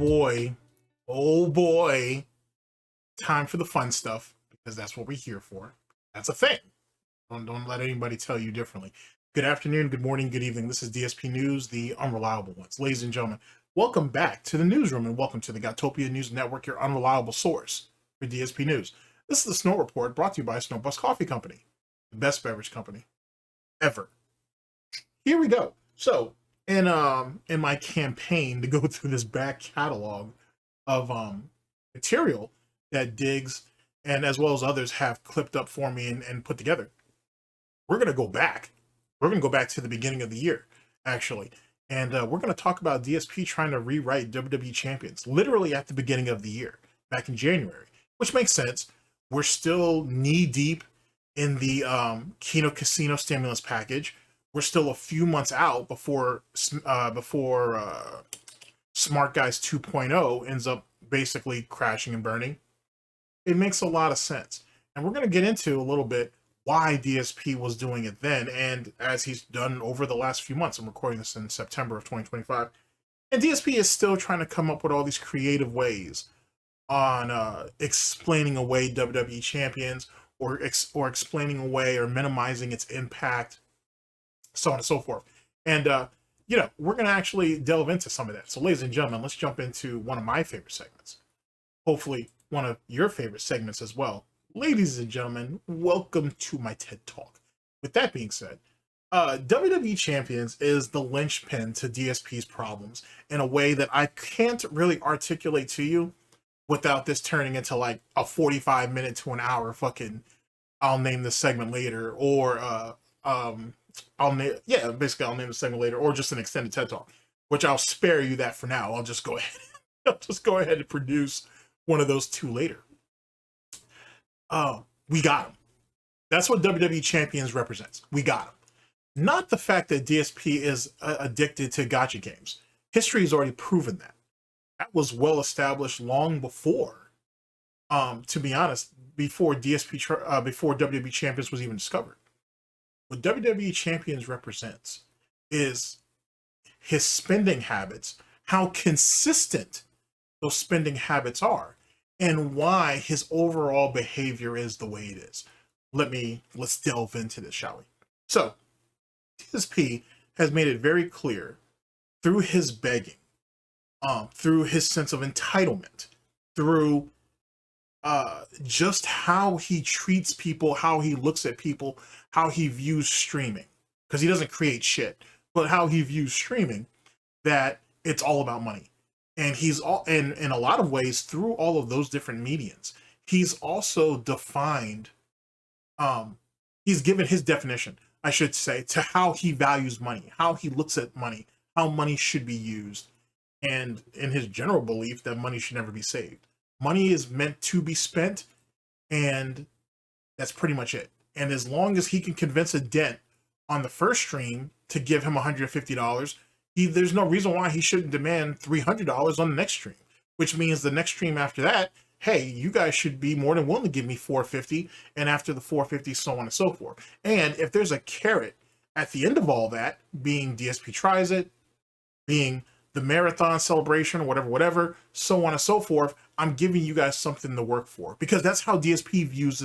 boy, oh boy, time for the fun stuff, because that's what we're here for. That's a thing. Don't let anybody tell you differently. Good afternoon, good morning, good evening. This is DSP News, the unreliable ones. Ladies and gentlemen, welcome back to the newsroom and welcome to the Goutopia News Network, your unreliable source for DSP News. This is the Snort Report, brought to you by SnortBucks Coffee Company, the best beverage company ever. Here we go. So, in my campaign to go through this back catalog of material that Diggs and as well as others have clipped up for me and put together, we're going to go back. We're going to go back to the beginning of the year, actually. And we're going to talk about DSP trying to rewrite WWE Champions, literally at the beginning of the year, back in January, which makes sense. We're still knee-deep in the Kino Casino stimulus package. We're still a few months out before Smart Guys 2.0 ends up basically crashing and burning. It makes a lot of sense. And we're going to get into a little bit why DSP was doing it then, and as he's done over the last few months. I'm recording this in September of 2025. And DSP is still trying to come up with all these creative ways on explaining away WWE champions or explaining away or minimizing its impact, so on and so forth. And, we're going to actually delve into some of that. So, ladies and gentlemen, let's jump into one of my favorite segments. Hopefully, one of your favorite segments as well. Ladies and gentlemen, welcome to my TED Talk. With that being said, WWE Champions is the linchpin to DSP's problems in a way that I can't really articulate to you without this turning into like a 45-minute to an hour fucking I'll name this segment later, or I'll name the segment later, or just an extended TED Talk, which I'll spare you that for now. I'll just go ahead and produce one of those two later. We got him. That's what WWE Champions represents. We got him. Not the fact that DSP is addicted to gacha games. History has already proven that. That was well established long before, to be honest, before WWE Champions was even discovered. What WWE Champions represents is his spending habits, how consistent those spending habits are, and why his overall behavior is the way it is. Let's delve into this, shall we? So, DSP has made it very clear through his begging, through his sense of entitlement, through just how he treats people, how he looks at people, how he views streaming, because he doesn't create shit, but how he views streaming, that it's all about money. And he's all in a lot of ways through all of those different medians. He's also defined, he's given his definition, I should say, to how he values money, how he looks at money, how money should be used, and in his general belief that money should never be saved. Money is meant to be spent, and that's pretty much it. And as long as he can convince a dent on the first stream to give him $150, there's no reason why he shouldn't demand $300 on the next stream, which means the next stream after that, hey, you guys should be more than willing to give me $450, and after the $450, so on and so forth. And if there's a carrot at the end of all that, being DSP tries it, being the marathon celebration, or whatever, so on and so forth, I'm giving you guys something to work for, because that's how DSP views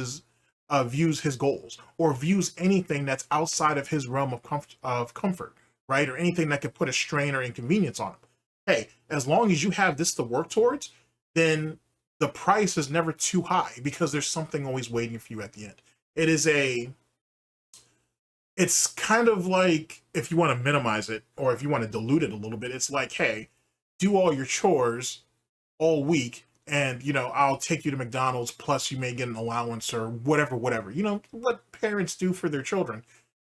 his goals, or views anything that's outside of his realm of comfort. Right? Or anything that could put a strain or inconvenience on him. Hey, as long as you have this to work towards, then the price is never too high, because there's something always waiting for you at the end. It's kind of like, if you want to minimize it, or if you want to dilute it a little bit, it's like, hey, do all your chores all week, and, I'll take you to McDonald's, plus you may get an allowance, or whatever. What parents do for their children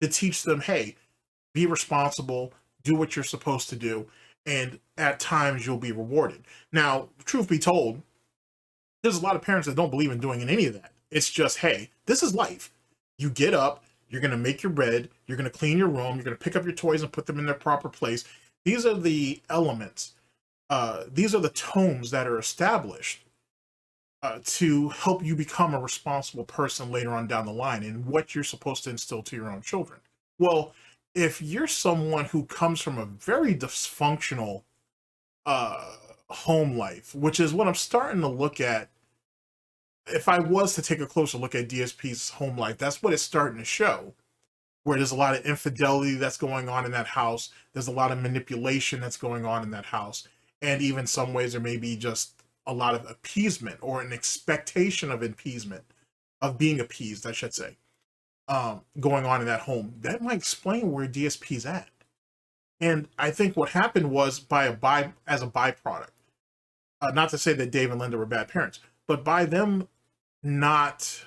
to teach them, hey, be responsible, do what you're supposed to do, and at times you'll be rewarded. Now, truth be told, there's a lot of parents that don't believe in doing any of that. It's just, hey, this is life. You get up, you're going to make your bed, you're going to clean your room, you're going to pick up your toys and put them in their proper place. These are the elements. These are the tones that are established to help you become a responsible person later on down the line, and what you're supposed to instill to your own children. Well, if you're someone who comes from a very dysfunctional home life, which is what I'm starting to look at. If I was to take a closer look at DSP's home life, that's what it's starting to show, where there's a lot of infidelity that's going on in that house. There's a lot of manipulation that's going on in that house. And even some ways there may be just a lot of appeasement or an expectation of appeasement, of being appeased, I should say, going on in that home. That might explain where DSP's at. And I think what happened was as a byproduct, not to say that Dave and Linda were bad parents, but by them not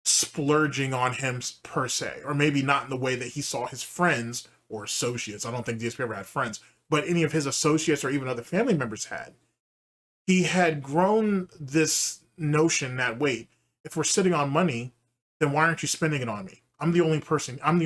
splurging on him per se, or maybe not in the way that he saw his friends or associates. I don't think DSP ever had friends, but any of his associates or even other family members had. He had grown this notion that, wait, if we're sitting on money, then why aren't you spending it on me? I'm the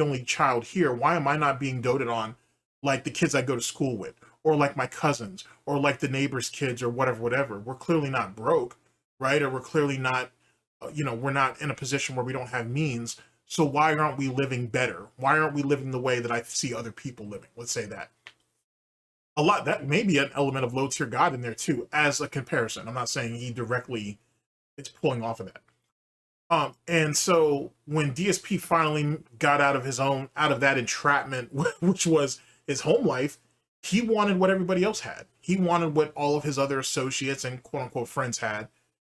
only child here. Why am I not being doted on like the kids I go to school with, or like my cousins, or like the neighbors' kids, or whatever? We're clearly not broke, right? Or we're clearly not, we're not in a position where we don't have means. So why aren't we living better? Why aren't we living the way that I see other people living? Let's say that. That may be an element of low tier God in there too, as a comparison. I'm not saying he directly it's pulling off of that. And so when DSP finally got out of that entrapment, which was his home life, he wanted what everybody else had. He wanted what all of his other associates and quote unquote friends had.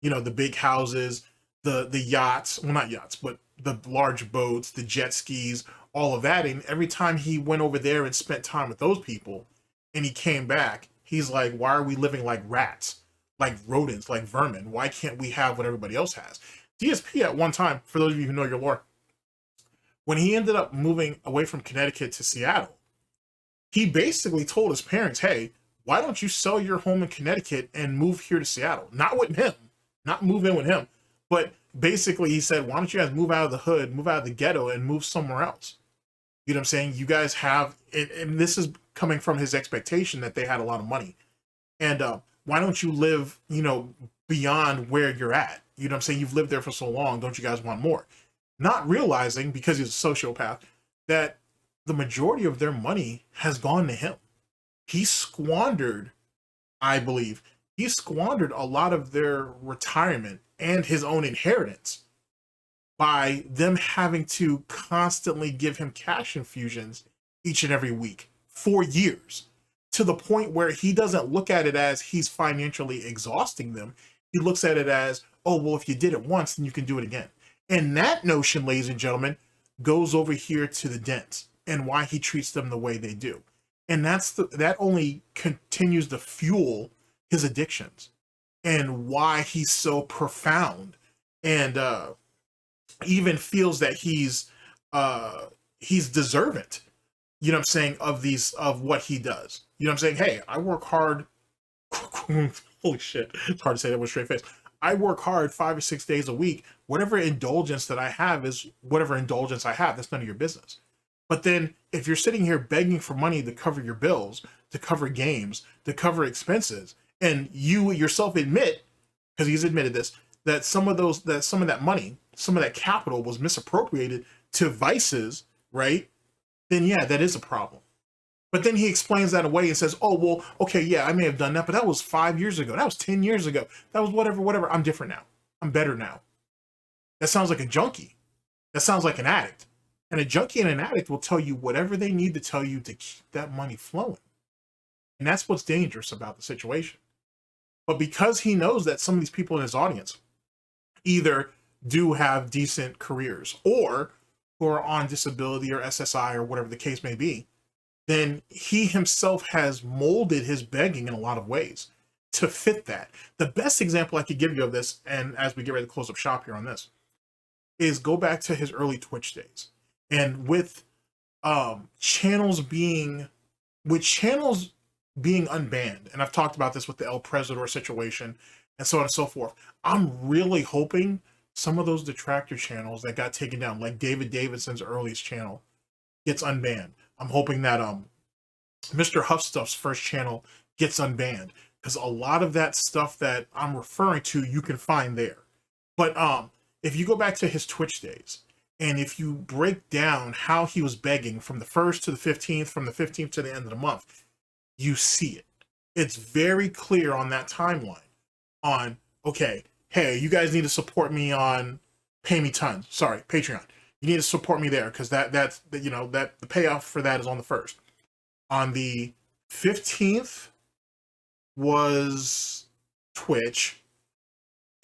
The big houses, the yachts, well, not yachts, but the large boats, the jet skis, all of that. And every time he went over there and spent time with those people and he came back, he's like, why are we living like rats, like rodents, like vermin? Why can't we have what everybody else has? DSP at one time, for those of you who know your lore, when he ended up moving away from Connecticut to Seattle, he basically told his parents, hey, why don't you sell your home in Connecticut and move here to Seattle? Not with him, not move in with him, but basically he said, why don't you guys move out of the hood, move out of the ghetto, and move somewhere else? You know what I'm saying? You guys have, and this is coming from his expectation that they had a lot of money. And why don't you live, beyond where you're at? You know what I'm saying? You've lived there for so long. Don't you guys want more? Not realizing, because he's a sociopath, that the majority of their money has gone to him. He squandered, I believe, a lot of their retirement and his own inheritance by them having to constantly give him cash infusions each and every week for years, to the point where he doesn't look at it as he's financially exhausting them. He looks at it as, oh, well, if you did it once, then you can do it again. And that notion, ladies and gentlemen, goes over here to the dents and why he treats them the way they do. And that only continues to fuel his addictions and why he's so profound and even feels that he's deserving, you know what I'm saying, of what he does. You know what I'm saying? Hey, I work hard. Holy shit. It's hard to say that with a straight face. I work hard 5 or 6 days a week. Whatever indulgence that I have is whatever indulgence I have. That's none of your business. But then if you're sitting here begging for money to cover your bills, to cover games, to cover expenses, and you yourself admit, because he's admitted this, that some of that money, some of that capital was misappropriated to vices, right? Then yeah, that is a problem. But then he explains that away and says, oh, well, okay, yeah, I may have done that, but that was 5 years ago. That was 10 years ago. That was whatever. I'm different now. I'm better now. That sounds like a junkie. That sounds like an addict. And a junkie and an addict will tell you whatever they need to tell you to keep that money flowing. And that's what's dangerous about the situation. But because he knows that some of these people in his audience either do have decent careers or who are on disability or SSI or whatever the case may be, then he himself has molded his begging in a lot of ways to fit that. The best example I could give you of this, and as we get ready to close up shop here on this, is go back to his early Twitch days. And with channels being unbanned, and I've talked about this with the El Presador situation and so on and so forth, I'm really hoping some of those detractor channels that got taken down, like David Davidson's earliest channel, gets unbanned. I'm hoping that Mr. Huffstuff's first channel gets unbanned, because a lot of that stuff that I'm referring to, you can find there. But if you go back to his Twitch days, and if you break down how he was begging from the 1st to the 15th, from the 15th to the end of the month, you see it. It's very clear on that timeline on, okay, hey, you guys need to support me on Pay Me Tons. Sorry, Patreon. You need to support me there because that's you know that the payoff for that is on the 1st. On the 15th was Twitch.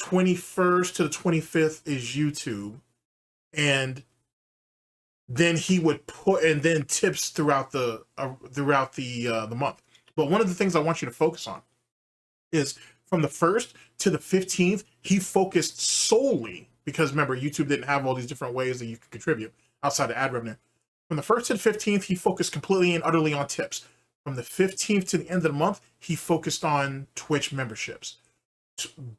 21st to the 25th is YouTube, and then he would put and then tips throughout the month. But one of the things I want you to focus on is from the 1st to the 15th, he focused solely, because remember, YouTube didn't have all these different ways that you could contribute outside of ad revenue. From the 1st to the 15th, he focused completely and utterly on tips. From the 15th to the end of the month, he focused on Twitch memberships,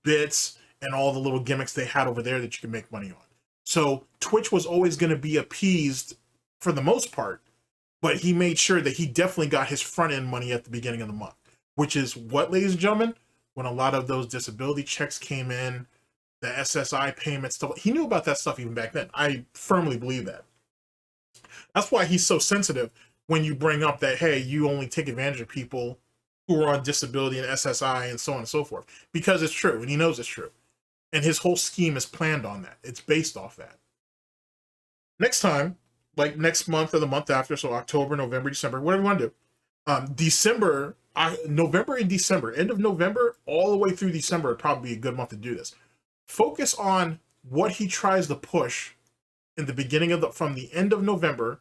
bits, and all the little gimmicks they had over there that you can make money on. So Twitch was always going to be appeased for the most part, but he made sure that he definitely got his front end money at the beginning of the month, which is what, ladies and gentlemen, when a lot of those disability checks came in, the SSI payments, stuff, he knew about that stuff even back then. I firmly believe that. That's why he's so sensitive when you bring up that, hey, you only take advantage of people who are on disability and SSI and so on and so forth, because it's true, and he knows it's true. And his whole scheme is planned on that. It's based off that. Next time, like next month or the month after, so October, November, December, whatever you want to do. December, November and December, end of November, all the way through December would probably be a good month to do this. Focus on what he tries to push in the beginning of from the end of November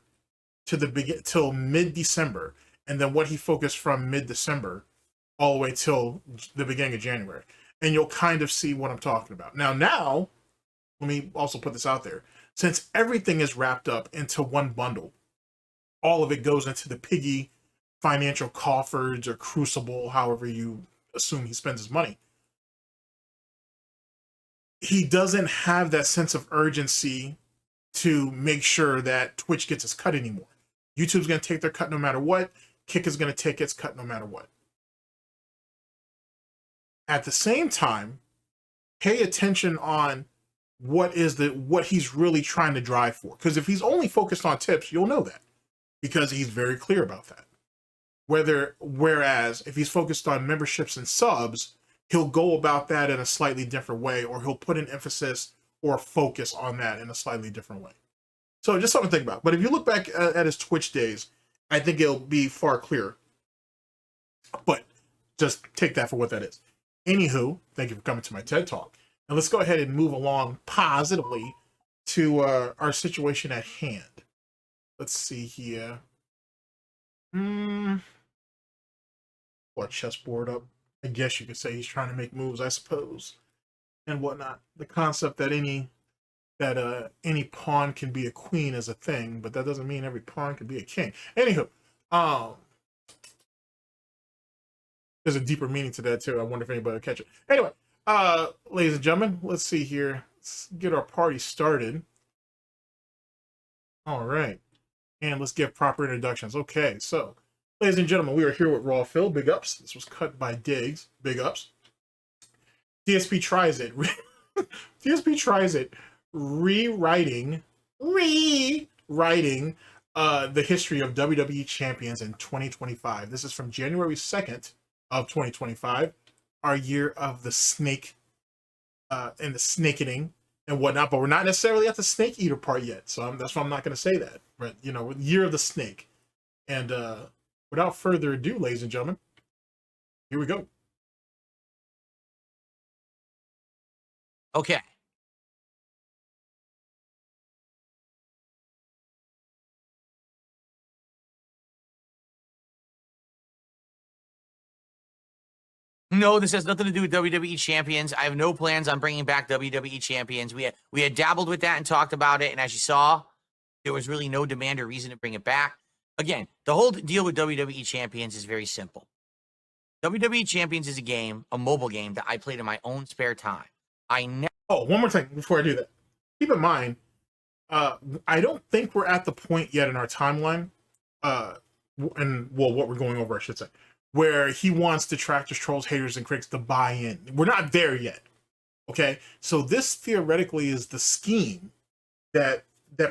to till mid-December, and then what he focused from mid-December all the way till the beginning of January. And you'll kind of see what I'm talking about. Now, let me also put this out there. Since everything is wrapped up into one bundle, all of it goes into the piggy financial coffers or crucible, however you assume he spends his money. He doesn't have that sense of urgency to make sure that Twitch gets his cut anymore. YouTube's going to take their cut no matter what. Kick is going to take its cut no matter what. At the same time, pay attention on what he's really trying to drive for. Because if he's only focused on tips, you'll know that, because he's very clear about that. Whereas if he's focused on memberships and subs, he'll go about that in a slightly different way, or he'll put an emphasis or focus on that in a slightly different way. So just something to think about. But if you look back at his Twitch days, I think it'll be far clearer. But just take that for what that is. Anywho, thank you for coming to my TED Talk. And let's go ahead and move along positively to our situation at hand. Let's see here. Pull a chessboard up. I guess you could say he's trying to make moves, I suppose, and whatnot. The concept that any pawn can be a queen is a thing, but that doesn't mean every pawn can be a king. Anywho, there's a deeper meaning to that too. I wonder if anybody will catch it. Anyway, ladies and gentlemen, let's see here. Let's get our party started. All right, and let's give proper introductions. Okay, so ladies and gentlemen, we are here with Raw Phil. Big ups. This was cut by Diggs. Big ups. DSP tries it. DSP tries it. Rewriting the history of WWE champions in 2025. This is from January 2nd of 2025, our year of the snake and the snakening and whatnot, but we're not necessarily at the snake eater part yet, so that's why I'm not going to say that. But you know, year of the snake. And without further ado, ladies and gentlemen, here we go. Okay. No, this has nothing to do with WWE champions. I have no plans on bringing back WWE champions. We had dabbled with that and talked about it, and as you saw, there was really no demand or reason to bring it back. Again, the whole deal with WWE champions is very simple. WWE champions is a game, a mobile game that I played in my own spare time. Oh, one more thing before I do that. Keep in mind, I don't think we're at the point yet in our timeline, what we're going over, I should say, where he wants detractors, trolls, haters, and critics to buy in. We're not there yet. Okay, so this theoretically is the scheme that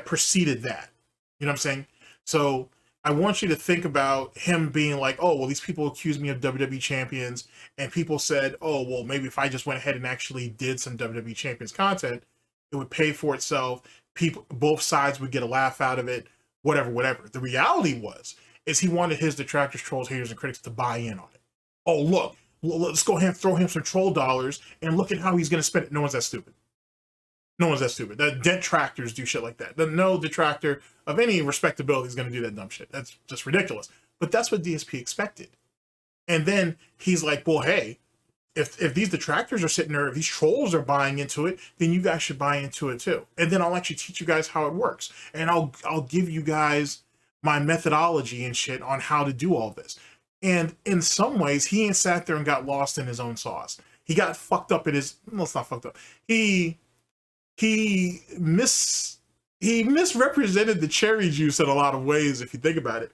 preceded that. You know what I'm saying? So I want you to think about him being like, oh, well, these people accuse me of WWE champions, and people said, oh, well, maybe if I just went ahead and actually did some WWE champions content, it would pay for itself. People, both sides would get a laugh out of it, whatever, whatever. The reality is he wanted his detractors, trolls, haters, and critics to buy in on it. Oh, look, let's go ahead and throw him some troll dollars and look at how he's going to spend it. No one's that stupid. No one's that stupid. The detractors do shit like that. No detractor of any respectability is going to do that dumb shit. That's just ridiculous. But that's what DSP expected. And then he's like, well, hey, if these detractors are sitting there, if these trolls are buying into it, then you guys should buy into it too. And then I'll actually teach you guys how it works. And I'll give you guys my methodology and shit on how to do all this. And in some ways, he ain't sat there and got lost in his own sauce. He got fucked up in his, well, it's not fucked up. He misrepresented the cherry juice in a lot of ways, if you think about it.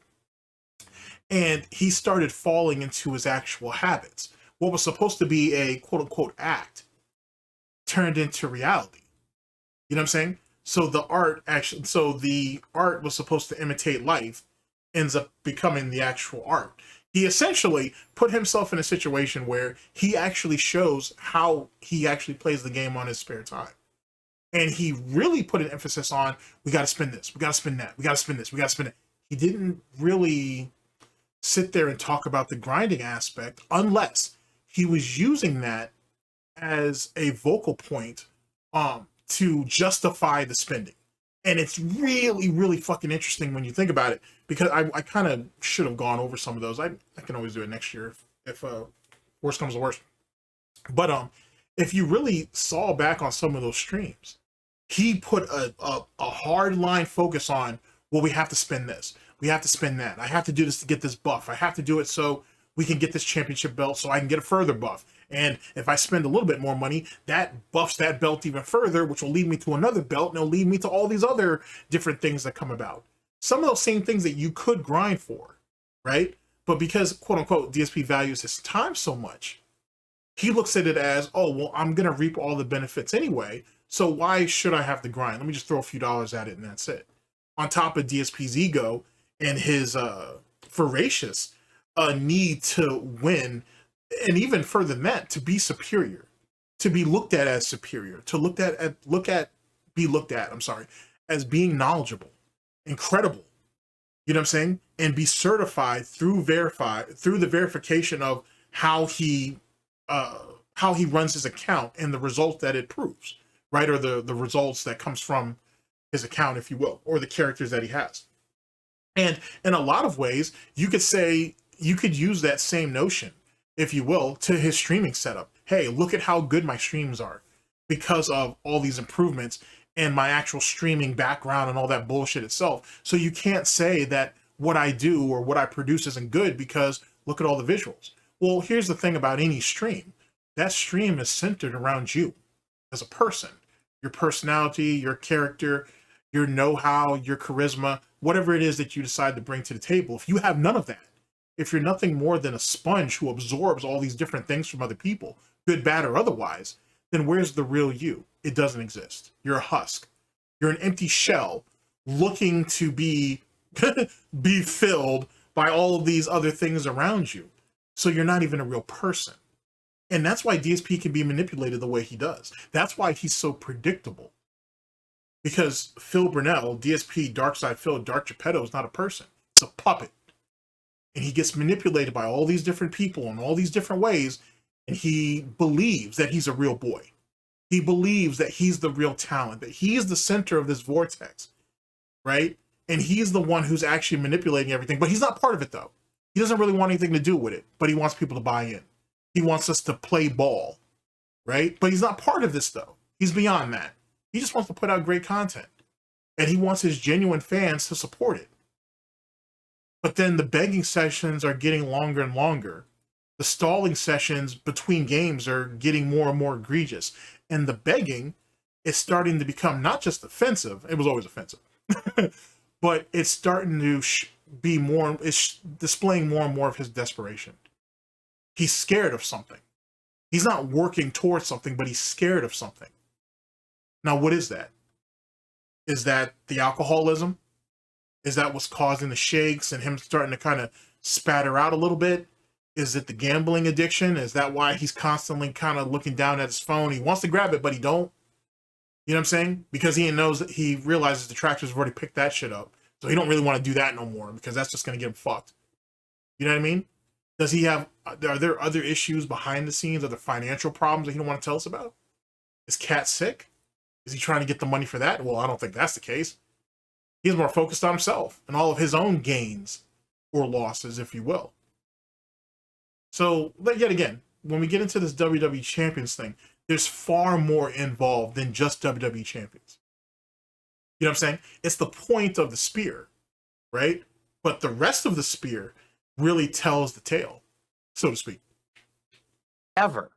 And he started falling into his actual habits. What was supposed to be a quote unquote act turned into reality. You know what I'm saying? So the art was supposed to imitate life, ends up becoming the actual art. He essentially put himself in a situation where he actually shows how he actually plays the game on his spare time. And he really put an emphasis on, we got to spin this, we got to spin that, we got to spin this, we got to spin it. He didn't really sit there and talk about the grinding aspect unless he was using that as a vocal point to justify the spending. And it's really, really fucking interesting when you think about it, because I kind of should have gone over some of those. I can always do it next year if worst comes to worst. But if you really saw back on some of those streams, he put a hard line focus on, well, we have to spin this, we have to spin that, I have to do this to get this buff, I have to do it so we can get this championship belt so I can get a further buff. And if I spend a little bit more money, that buffs that belt even further, which will lead me to another belt, and it'll lead me to all these other different things that come about. Some of those same things that you could grind for, right? But because, quote unquote, DSP values his time so much, he looks at it as, oh, well, I'm going to reap all the benefits anyway, so why should I have to grind? Let me just throw a few dollars at it and that's it. On top of DSP's ego and his voracious need to win, and even further than that, to be superior, to be looked at as superior, to be looked at, as being knowledgeable, incredible, you know what I'm saying? And be certified through the verification of how he runs his account and the results that it proves, right? Or the results that comes from his account, if you will, or the characters that he has. And in a lot of ways, you could use that same notion, if you will, to his streaming setup. Hey, look at how good my streams are because of all these improvements and my actual streaming background and all that bullshit itself. So you can't say that what I do or what I produce isn't good because look at all the visuals. Well, here's the thing about any stream. That stream is centered around you as a person, your personality, your character, your know-how, your charisma, whatever it is that you decide to bring to the table. If you have none of that, if you're nothing more than a sponge who absorbs all these different things from other people, good, bad, or otherwise, then where's the real you? It doesn't exist. You're a husk. You're an empty shell looking to be filled by all of these other things around you. So you're not even a real person. And that's why DSP can be manipulated the way he does. That's why he's so predictable. Because Phil Brunel, DSP, Darksydephil, Dark Geppetto is not a person. It's a puppet. And he gets manipulated by all these different people in all these different ways. And he believes that he's a real boy. He believes that he's the real talent, that he is the center of this vortex, right? And he's the one who's actually manipulating everything. But he's not part of it, though. He doesn't really want anything to do with it, but he wants people to buy in. He wants us to play ball, right? But he's not part of this, though. He's beyond that. He just wants to put out great content. And he wants his genuine fans to support it. But then the begging sessions are getting longer and longer. The stalling sessions between games are getting more and more egregious. And the begging is starting to become not just offensive. It was always offensive. But it's starting to be more, it's displaying more and more of his desperation. He's scared of something. He's not working towards something, but he's scared of something. Now, what is that? Is that the alcoholism? Is that what's causing the shakes and him starting to kind of spatter out a little bit? Is it the gambling addiction? Is that why he's constantly kind of looking down at his phone? He wants to grab it, but he don't. You know what I'm saying? Because he knows that he realizes the trackers have already picked that shit up. So he don't really want to do that no more because that's just going to get him fucked. You know what I mean? Does he have, are there other issues behind the scenes? Are there financial problems that he don't want to tell us about? Is Cat sick? Is he trying to get the money for that? Well, I don't think that's the case. He's more focused on himself and all of his own gains or losses, if you will. So, but yet again, when we get into this WWE Champions thing, there's far more involved than just WWE Champions. You know what I'm saying? It's the point of the spear, right? But the rest of the spear really tells the tale, so to speak. Ever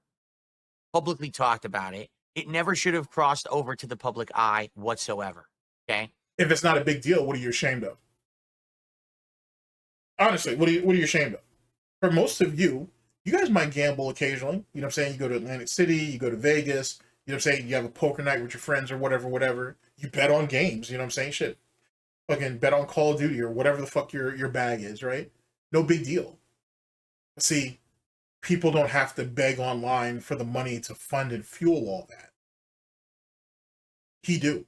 publicly talked about it. It never should have crossed over to the public eye whatsoever. Okay? If it's not a big deal, what are you ashamed of? Honestly, what are you ashamed of? For most of you, you guys might gamble occasionally. You know what I'm saying? You go to Atlantic City, you go to Vegas, you know what I'm saying? You have a poker night with your friends or whatever. You bet on games, you know what I'm saying? Shit. Fucking bet on Call of Duty or whatever the fuck your bag is, right? No big deal. See, people don't have to beg online for the money to fund and fuel all that. He do.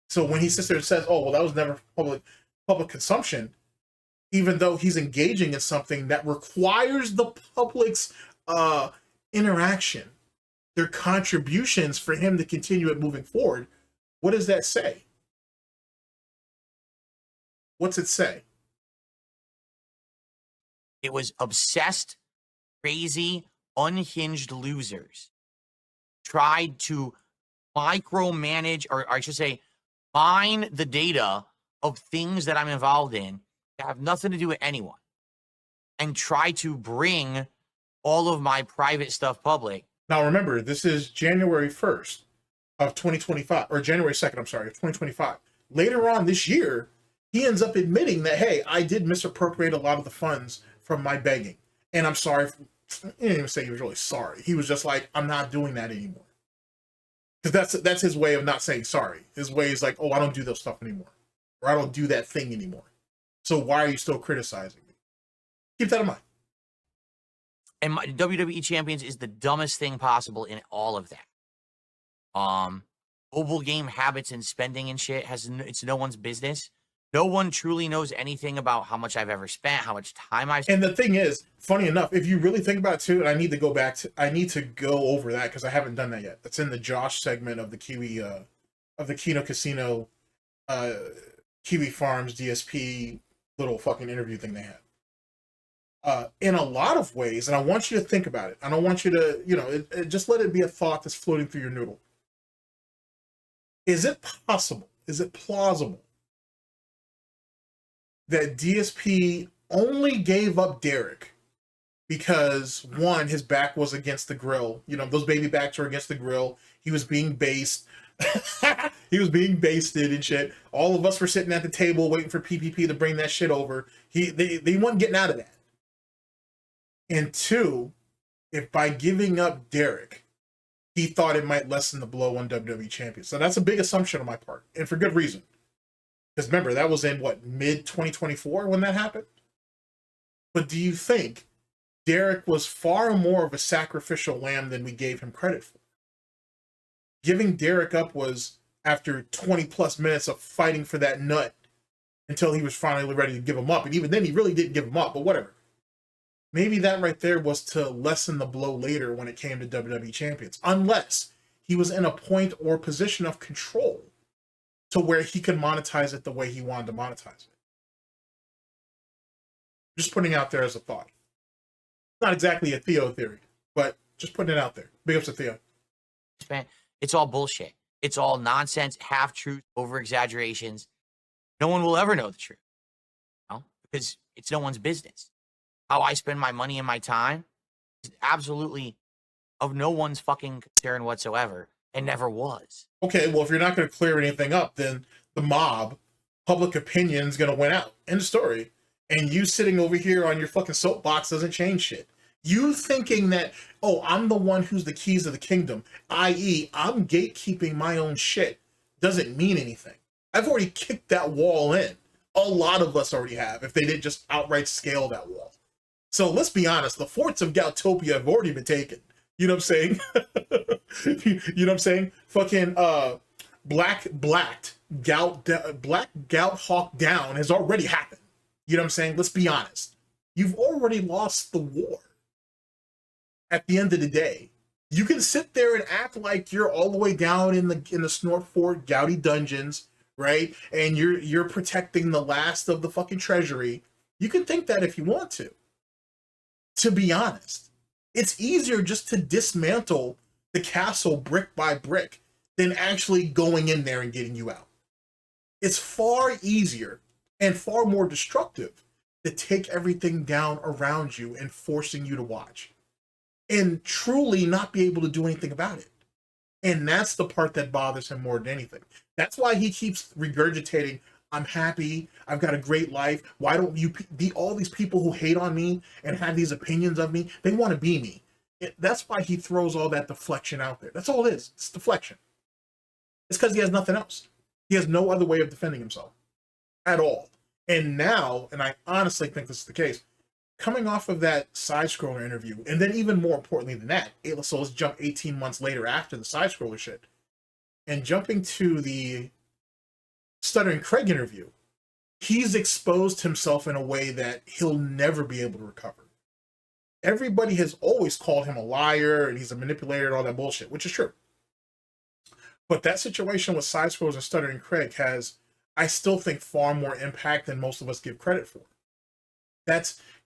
So when he sits there and says, oh, well, that was never public consumption, even though he's engaging in something that requires the public's interaction, their contributions for him to continue it moving forward, what does that say? What's it say? It was obsessed, crazy, unhinged losers tried to micromanage, or I should say, mine the data of things that I'm involved in that have nothing to do with anyone, and try to bring all of my private stuff public. Now remember, this is January 1st of 2025, or January 2nd, I'm sorry, of 2025. Later on this year, he ends up admitting that, hey, I did misappropriate a lot of the funds from my begging. And I'm sorry. He didn't even say he was really sorry. He was just like, I'm not doing that anymore. Because that's his way of not saying sorry. His way is like, oh, I don't do those stuff anymore. Or I don't do that thing anymore. So why are you still criticizing me? Keep that in mind. And my WWE Champions is the dumbest thing possible in all of that. Mobile game habits and spending and shit it's no one's business. No one truly knows anything about how much I've ever spent, how much time I've spent. And the thing is, funny enough, if you really think about it too, and I need to go over that because I haven't done that yet. That's in the Josh segment of the Kiwi, of the Kino Casino, Kiwi Farms DSP little fucking interview thing they had. In a lot of ways, and I want you to think about it. I don't want you to, just let it be a thought that's floating through your noodle. Is it possible? Is it plausible that DSP only gave up Derek because, one, his back was against the grill? You know, those baby backs were against the grill. He was being based. He was being basted and shit. All of us were sitting at the table waiting for PPP to bring that shit over. They weren't getting out of that. And two, if by giving up Derek, he thought it might lessen the blow on WWE Champions. So that's a big assumption on my part, and for good reason. Because remember, that was in, what, mid-2024 when that happened? But do you think Derek was far more of a sacrificial lamb than we gave him credit for? Giving Derek up was after 20-plus minutes of fighting for that nut until he was finally ready to give him up. And even then, he really didn't give him up, but whatever. Maybe that right there was to lessen the blow later when it came to WWE Champions. Unless he was in a point or position of control to where he could monetize it the way he wanted to monetize it. Just putting it out there as a thought. Not exactly a Theo theory, but just putting it out there. Big ups to Theo. It's all bullshit. It's all nonsense, half-truth, over-exaggerations. No one will ever know the truth. Because it's no one's business. How I spend my money and my time is absolutely of no one's fucking concern whatsoever. It never was. Okay, well, if you're not going to clear anything up, then the mob, public opinion is going to win out. End of story. And you sitting over here on your fucking soapbox doesn't change shit. You thinking that, oh, I'm the one who's the keys of the kingdom, i.e., I'm gatekeeping my own shit, doesn't mean anything. I've already kicked that wall in A lot of us already have, if they didn't just outright scale that wall. So let's be honest, the forts of Goutopia have already been taken. You know what I'm saying? You know what I'm saying? Fucking Black Gout Hawk down has already happened. You know what I'm saying? Let's be honest. You've already lost the war. At the end of the day, you can sit there and act like you're all the way down in the Snort Fort Gouty dungeons, right? And you're protecting the last of the fucking treasury. You can think that if you want to. To be honest, it's easier just to dismantle the castle brick by brick than actually going in there and getting you out. It's far easier and far more destructive to take everything down around you and forcing you to watch and truly not be able to do anything about it. And that's the part that bothers him more than anything. That's why he keeps regurgitating, I'm happy, I've got a great life. Why don't you be all these people who hate on me and have these opinions of me? They want to be me. That's why he throws all that deflection out there. That's all it is. It's deflection. It's because he has nothing else. He has no other way of defending himself at all. And now, and I honestly think this is the case, coming off of that side-scroller interview, and then even more importantly than that, so let's jump 18 months later after the side-scroller shit, and jumping to the Stuttering Craig interview, he's exposed himself in a way that he'll never be able to recover. Everybody has always called him a liar, and he's a manipulator and all that bullshit, which is true. But that situation with side-scrollers and Stuttering Craig has, I still think, far more impact than most of us give credit for.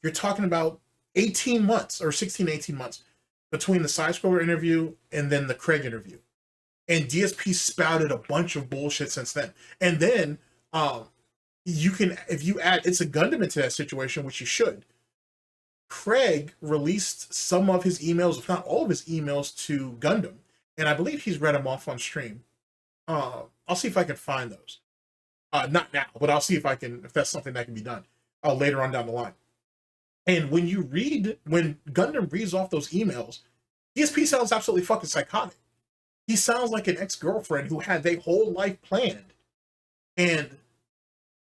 You're talking about 18 months or 16, 18 months between the side-scroller interview and then the Craig interview. And DSP spouted a bunch of bullshit since then. And then you can, if you add, it's a Gundam into that situation, which you should. Craig released some of his emails, if not all of his emails, to Gundam. And I believe he's read them off on stream. I'll see if I can find those. Not now, but I'll see if that's something that can be done later on down the line. And when Gundam reads off those emails, DSP sounds absolutely fucking psychotic. He sounds like an ex-girlfriend who had their whole life planned. And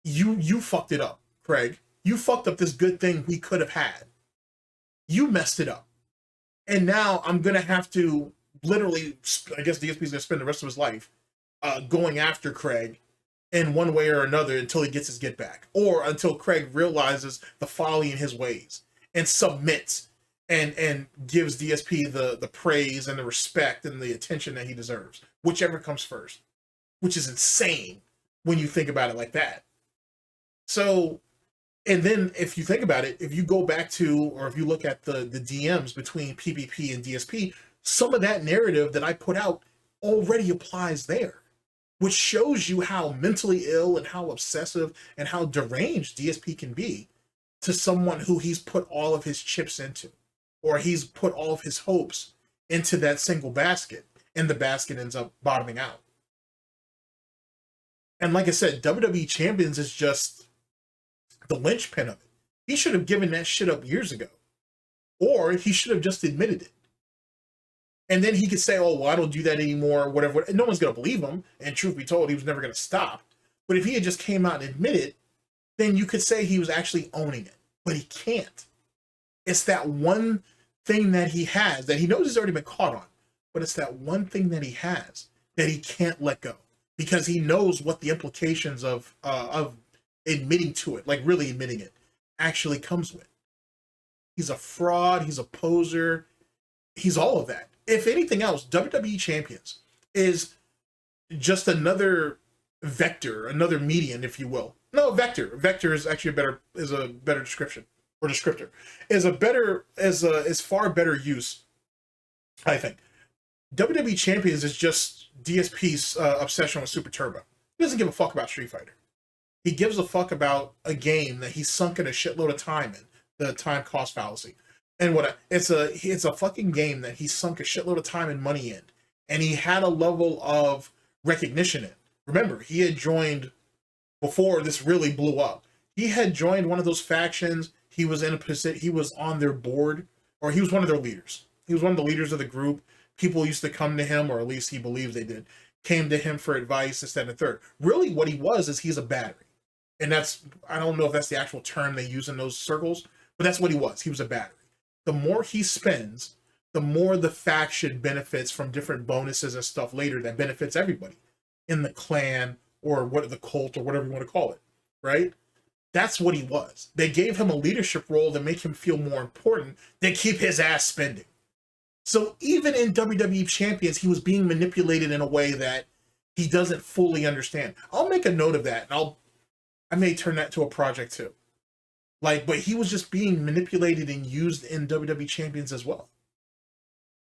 you fucked it up, Craig. You fucked up this good thing we could have had. You messed it up. And now I'm going to have to literally, I guess DSP's going to spend the rest of his life going after Craig in one way or another until he gets his get back, or until Craig realizes the folly in his ways and submits and gives DSP the praise and the respect and the attention that he deserves, whichever comes first, which is insane when you think about it like that. So, and then if you think about it, if you go back to, or if you look at the DMs between PvP and DSP, some of that narrative that I put out already applies there, which shows you how mentally ill and how obsessive and how deranged DSP can be to someone who he's put all of his chips into, or he's put all of his hopes into that single basket, and the basket ends up bottoming out. And like I said, WWE Champions is just the linchpin of it. He should have given that shit up years ago, or he should have just admitted it. And then he could say, oh, well, I don't do that anymore, or whatever. And no one's going to believe him. And truth be told, he was never going to stop. But if he had just came out and admitted, then you could say he was actually owning it. But he can't. It's that one thing that he has that he knows he's already been caught on. But it's that one thing that he has that he can't let go. Because he knows what the implications of admitting to it, like really admitting it, actually comes with. He's a fraud. He's a poser. He's all of that. If anything else, WWE Champions is just another vector, another median, if you will. No, vector. Vector is actually a better description, or descriptor. Is far better use, I think. WWE Champions is just DSP's obsession with Super Turbo. He doesn't give a fuck about Street Fighter. He gives a fuck about a game that he's sunk in a shitload of time in, the time cost fallacy. And it's a fucking game that he sunk a shitload of time and money in, and he had a level of recognition in. Remember, he had joined before this really blew up. He had joined one of those factions. He was he was on their board, or he was one of their leaders. He was one of the leaders of the group. People used to come to him, or at least he believes they did, came to him for advice, this, that, and the third. Really, what he was is he's a battery. And that's, I don't know if that's the actual term they use in those circles, but that's what he was. He was a battery. The more he spends, the more the faction benefits from different bonuses and stuff later that benefits everybody in the clan or what the cult or whatever you want to call it, right? That's what he was. They gave him a leadership role to make him feel more important than keep his ass spending. So even in WWE Champions, he was being manipulated in a way that he doesn't fully understand. I'll make a note of that, and I may turn that to a project too. Like, but he was just being manipulated and used in WWE Champions as well.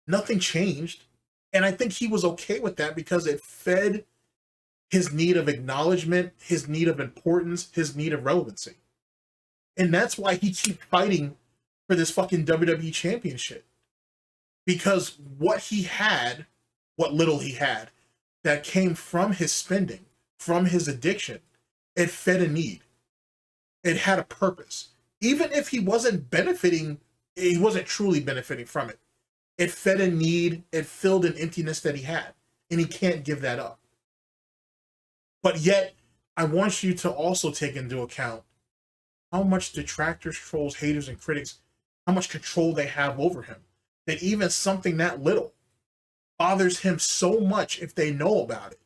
Nothing changed. And I think he was okay with that because it fed his need of acknowledgement, his need of importance, his need of relevancy. And that's why he keeps fighting for this fucking WWE Championship. Because what he had, what little he had, that came from his spending, from his addiction, it fed a need. It had a purpose. Even if he wasn't benefiting, he wasn't truly benefiting from it. It fed a need, it filled an emptiness that he had, and he can't give that up. But yet, I want you to also take into account how much detractors, trolls, haters, and critics, how much control they have over him. That even something that little bothers him so much if they know about it,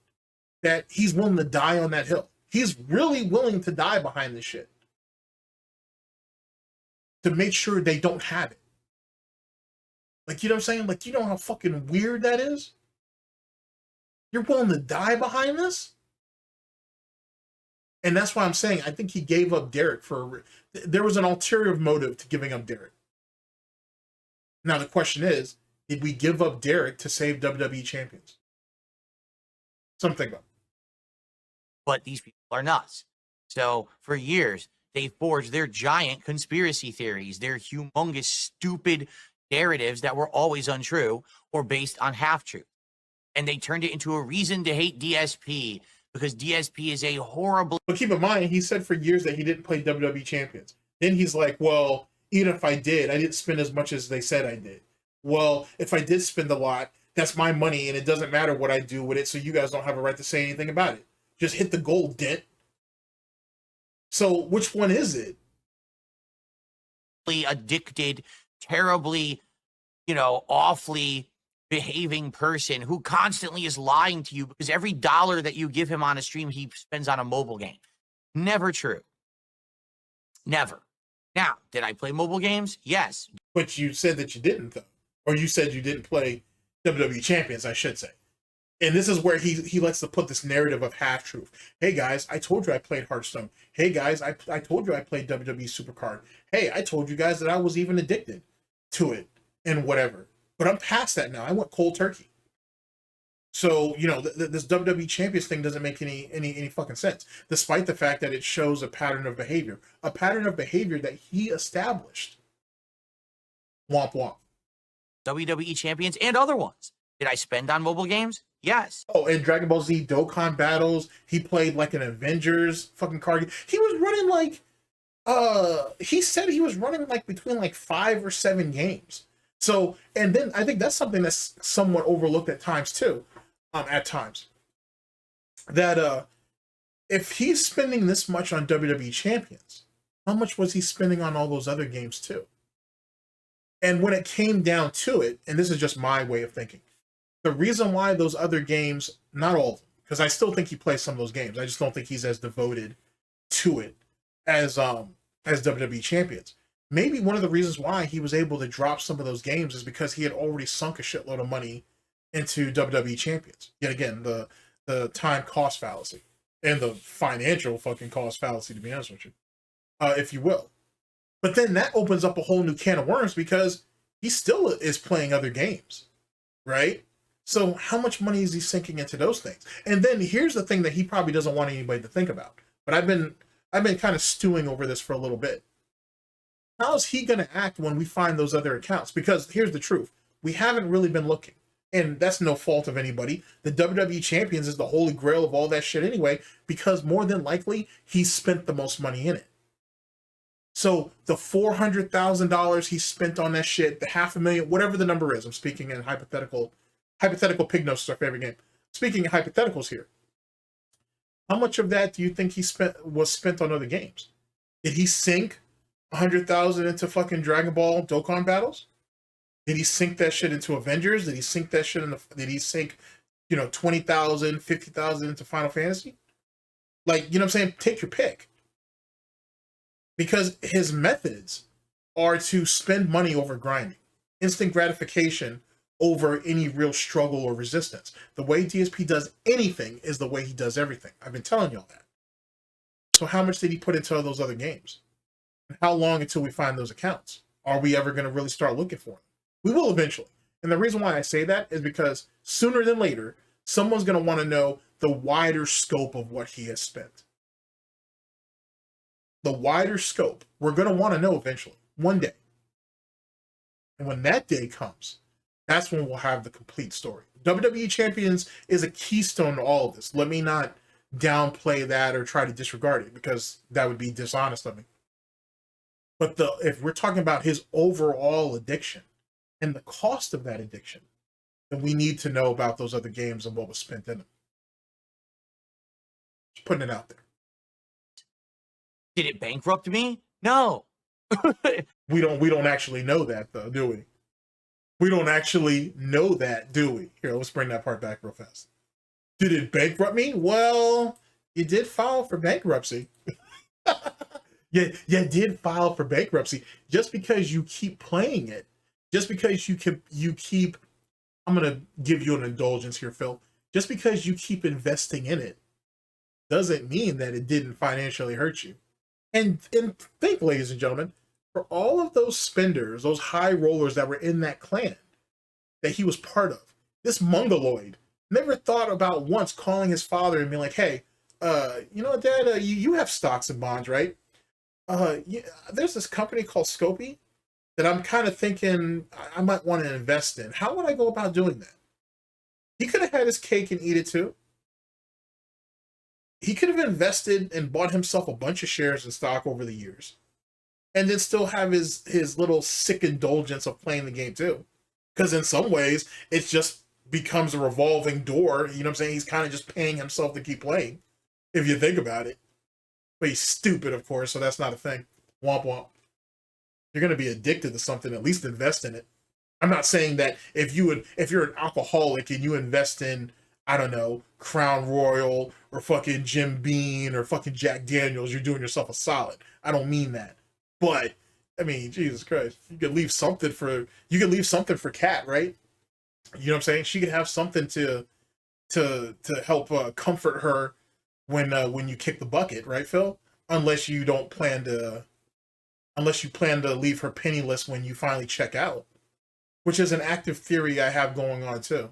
that he's willing to die on that hill. He's really willing to die behind this shit to make sure they don't have it. Like, you know what I'm saying? Like, you know how fucking weird that is? You're willing to die behind this? And that's why I'm saying I think he gave up Derek for... There was an ulterior motive to giving up Derek. Now, the question is, did we give up Derek to save WWE champions? Something about. But these people are nuts. So for years, they forged their giant conspiracy theories, their humongous, stupid narratives that were always untrue or based on half-truth. And they turned it into a reason to hate DSP because DSP is a horrible... But keep in mind, he said for years that he didn't play WWE champions. Then he's like, well, even if I did, I didn't spend as much as they said I did. Well, if I did spend a lot, that's my money, and it doesn't matter what I do with it, so you guys don't have a right to say anything about it. Just hit the goal, dent. So which one is it? Addicted, terribly, awfully behaving person who constantly is lying to you because every dollar that you give him on a stream, he spends on a mobile game. Never true. Never. Now, did I play mobile games? Yes. But you said that you didn't, though. Or you said you didn't play WWE Champions, I should say. And this is where he likes to put this narrative of half-truth. Hey, guys, I told you I played Hearthstone. Hey, guys, I told you I played WWE Supercard. Hey, I told you guys that I was even addicted to it and whatever. But I'm past that now. I went cold turkey. So, this WWE Champions thing doesn't make any fucking sense, despite the fact that it shows a pattern of behavior. A pattern of behavior that he established. Womp womp. WWE Champions and other ones. Did I spend on mobile games? Yes. Oh, and Dragon Ball Z Dokkan battles. He played like an Avengers fucking card game. He was running like, he said he was running like between like 5 or 7 games. So, and then I think that's something that's somewhat overlooked at times too. That if he's spending this much on WWE Champions, how much was he spending on all those other games too? And when it came down to it, and this is just my way of thinking, the reason why those other games, not all of them, because I still think he plays some of those games, I just don't think he's as devoted to it as WWE Champions. Maybe one of the reasons why he was able to drop some of those games is because he had already sunk a shitload of money into WWE Champions. Yet again, the time cost fallacy and the financial fucking cost fallacy, to be honest with you, if you will. But then that opens up a whole new can of worms because he still is playing other games, right? So how much money is he sinking into those things? And then here's the thing that he probably doesn't want anybody to think about. But I've been kind of stewing over this for a little bit. How is he going to act when we find those other accounts? Because here's the truth. We haven't really been looking. And that's no fault of anybody. The WWE Champions is the holy grail of all that shit anyway, because more than likely, he spent the most money in it. So the $400,000 he spent on that shit, the $500,000, whatever the number is, I'm speaking in hypothetical Pignosis, our favorite game. Speaking of hypotheticals here, How much of that do you think was spent on other games? Did he sink 100,000 into fucking Dragon Ball Dokkan battles? Did he sink that shit into Avengers? Did he sink that shit did he sink, 20,000, 50,000 into Final Fantasy? Like, you know what I'm saying? Take your pick. Because his methods are to spend money over grinding, instant gratification over any real struggle or resistance. The way DSP does anything is the way he does everything. I've been telling y'all that. So how much did he put into those other games? And how long until we find those accounts? Are we ever going to really start looking for them? We will eventually. And the reason why I say that is because sooner than later, someone's going to want to know the wider scope of what he has spent. The wider scope. We're going to want to know eventually, one day. And when that day comes, that's when we'll have the complete story. WWE Champions is a keystone to all of this. Let me not downplay that or try to disregard it, because that would be dishonest of me. But if we're talking about his overall addiction and the cost of that addiction, then we need to know about those other games and what was spent in them. Just putting it out there. Did it bankrupt me? No. We don't actually know that, though, do we? We don't actually know that, do we? Here, let's bring that part back real fast. Did it bankrupt me? Well, you did file for bankruptcy. You did file for bankruptcy. Just because you keep playing it, just because you keep, I'm going to give you an indulgence here, Phil. Just because you keep investing in it doesn't mean that it didn't financially hurt you. And think, ladies and gentlemen, for all of those spenders, those high rollers that were in that clan that he was part of, this Mongoloid never thought about once calling his father and being like, hey, Dad, you have stocks and bonds, right? There's this company called Scopy that I'm kind of thinking I might want to invest in. How would I go about doing that? He could have had his cake and eat it too. He could have invested and bought himself a bunch of shares in stock over the years, and then still have his little sick indulgence of playing the game too. Because in some ways, it just becomes a revolving door. You know what I'm saying? He's kind of just paying himself to keep playing, if you think about it. But he's stupid, of course, so that's not a thing. Womp womp. You're going to be addicted to something, at least invest in it. I'm not saying that if you're an alcoholic and you invest in, I don't know, Crown Royal or fucking Jim Beam or fucking Jack Daniels, you're doing yourself a solid. I don't mean that. But, I mean, Jesus Christ, you could leave something for Kat, right? You know what I'm saying? She could have something to help comfort her when you kick the bucket, right, Phil? Unless you plan to leave her penniless when you finally check out, which is an active theory I have going on too.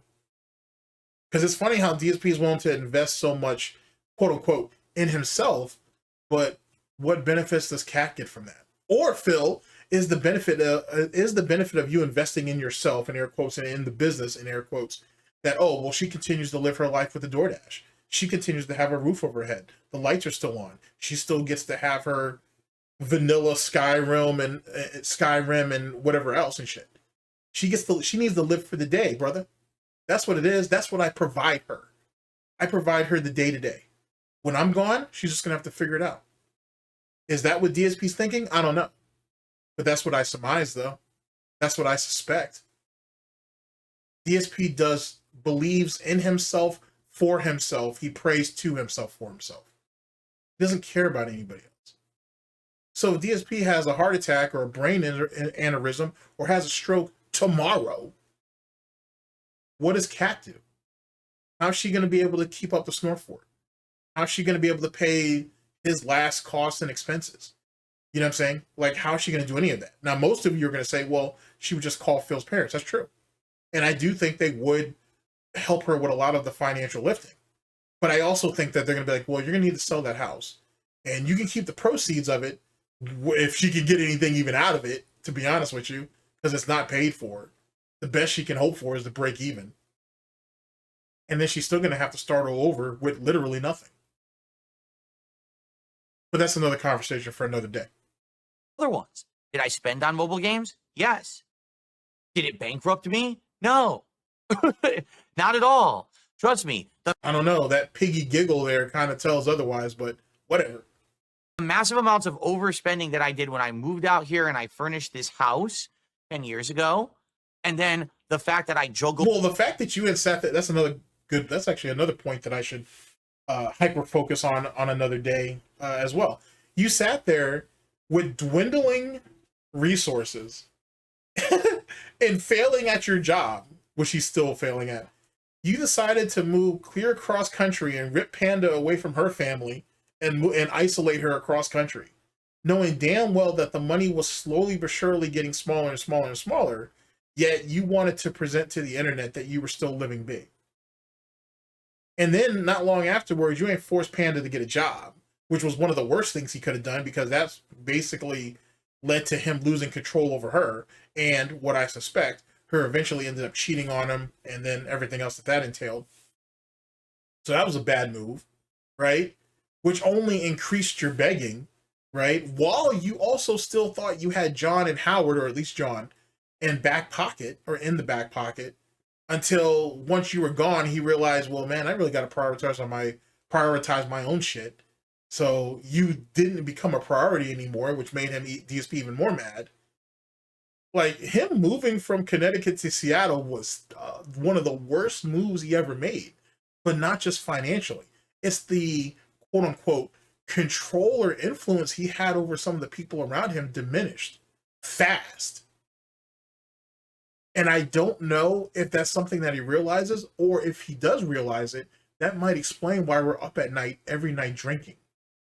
Because it's funny how DSP is willing to invest so much, quote unquote, in himself, but what benefits does Kat get from that? Or, Phil, is the benefit of you investing in yourself, in air quotes, and in the business, in air quotes, that, oh, well, she continues to live her life with the DoorDash. She continues to have a roof over her head. The lights are still on. She still gets to have her vanilla Skyrim and whatever else and shit. She needs to live for the day, brother. That's what it is. That's what I provide her. I provide her the day to day. When I'm gone, she's just gonna have to figure it out. Is that what DSP's thinking? I don't know. But that's what I surmise, though. That's what I suspect. DSP believes in himself, for himself. He prays to himself, for himself. He doesn't care about anybody else. So if DSP has a heart attack or a brain aneurysm or has a stroke tomorrow, what does Kat do? How's she going to be able to keep up the Snort for it? How's she going to be able to pay his last costs and expenses? You know what I'm saying? Like, how's she going to do any of that? Now, most of you are going to say, well, she would just call Phil's parents. That's true. And I do think they would help her with a lot of the financial lifting. But I also think that they're going to be like, well, you're going to need to sell that house. And you can keep the proceeds of it if she can get anything even out of it, to be honest with you, because it's not paid for. The best she can hope for is to break even. And then she's still going to have to start all over with literally nothing. But that's another conversation for another day. Other ones. Did I spend on mobile games? Yes. Did it bankrupt me? No. Not at all. Trust me, the I don't know. That piggy giggle there kind of tells otherwise, but whatever. massive amounts of overspending that I did when I moved out here and I furnished this house 10 years ago, and then the fact that I juggled. Well, the fact that you had sat there, that's actually another point that I should hyper focus on another day as well. You sat there with dwindling resources and failing at your job, which he's still failing at. You decided to move clear across country and rip Panda away from her family and isolate her across country, knowing damn well that the money was slowly but surely getting smaller and smaller and smaller, yet you wanted to present to the internet that you were still living big. And then not long afterwards, you ain't forced Panda to get a job, which was one of the worst things he could have done, because that's basically led to him losing control over her, and what I suspect, her eventually ended up cheating on him, and then everything else that entailed. So that was a bad move, right? Which only increased your begging, right? While you also still thought you had John and Howard, or at least John, in the back pocket, until once you were gone, he realized, well, man, I really got to prioritize my own shit. So you didn't become a priority anymore, which made him DSP even more mad. Like, him moving from Connecticut to Seattle was one of the worst moves he ever made, but not just financially. It's the quote unquote control or influence he had over some of the people around him diminished fast. And I don't know if that's something that he realizes, or if he does realize it, that might explain why we're up at night every night drinking,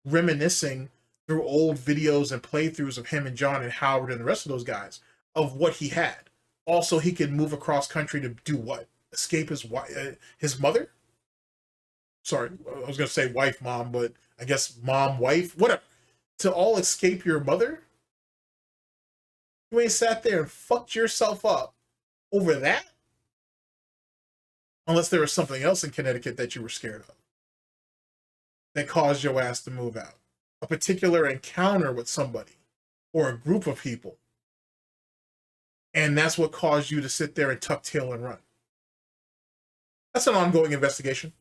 reminiscing through old videos and playthroughs of him and John and Howard and the rest of those guys of what he had. Also, he could move across country to do what? Escape his mother? Sorry, I was going to say wife, mom, but I guess mom, wife, whatever. To all escape your mother? You ain't sat there and fucked yourself up over that? Unless there was something else in Connecticut that you were scared of that caused your ass to move out. A particular encounter with somebody or a group of people. And that's what caused you to sit there and tuck tail and run. That's an ongoing investigation.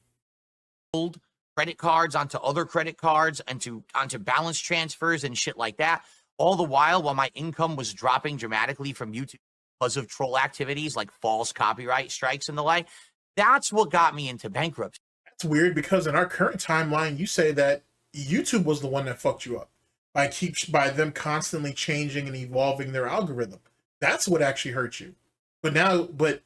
Credit cards onto other credit cards and onto balance transfers and shit like that. All the while my income was dropping dramatically from YouTube because of troll activities like false copyright strikes and the like. That's what got me into bankruptcy. That's weird, because in our current timeline, you say that YouTube was the one that fucked you up by them constantly changing and evolving their algorithm. That's what actually hurt you. But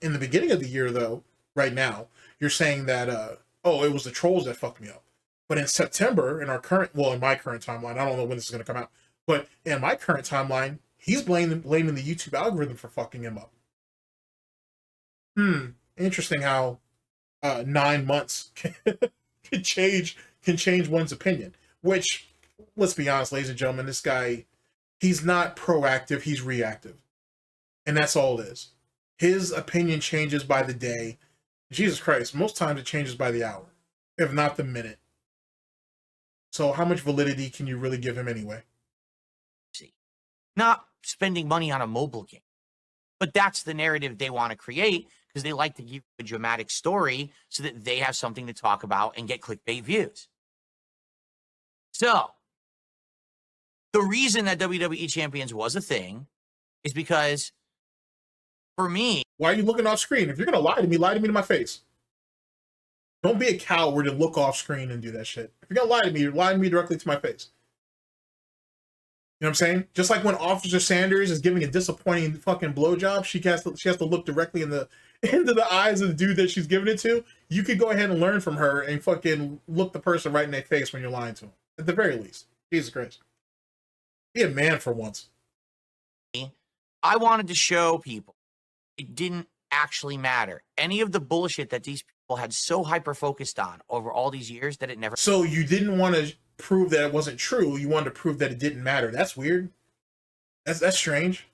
in the beginning of the year, though, right now, you're saying that it was the trolls that fucked me up. But in September, in my current timeline, I don't know when this is going to come out, but in my current timeline, he's blaming the YouTube algorithm for fucking him up. Interesting how 9 months can change one's opinion. Which, let's be honest, ladies and gentlemen, this guy, he's not proactive, he's reactive. And that's all it is. His opinion changes by the day. Jesus Christ, most times it changes by the hour, if not the minute. So how much validity can you really give him anyway? Not spending money on a mobile game. But that's the narrative they want to create, because they like to give a dramatic story so that they have something to talk about and get clickbait views. So, the reason that WWE Champions was a thing is because, for me... Why are you looking off screen? If you're going to lie to my face. Don't be a coward and look off screen and do that shit. If you're going to lie to me directly to my face. You know what I'm saying? Just like when Officer Sanders is giving a disappointing fucking blowjob, she has to look directly into the eyes of the dude that she's giving it to. You could go ahead and learn from her and fucking look the person right in their face when you're lying to them. At the very least. Jesus Christ. Be a man for once. I wanted to show people it didn't actually matter. Any of the bullshit that these people had so hyper-focused on over all these years that it never... So you didn't want to prove that it wasn't true. You wanted to prove that it didn't matter. That's weird. That's strange.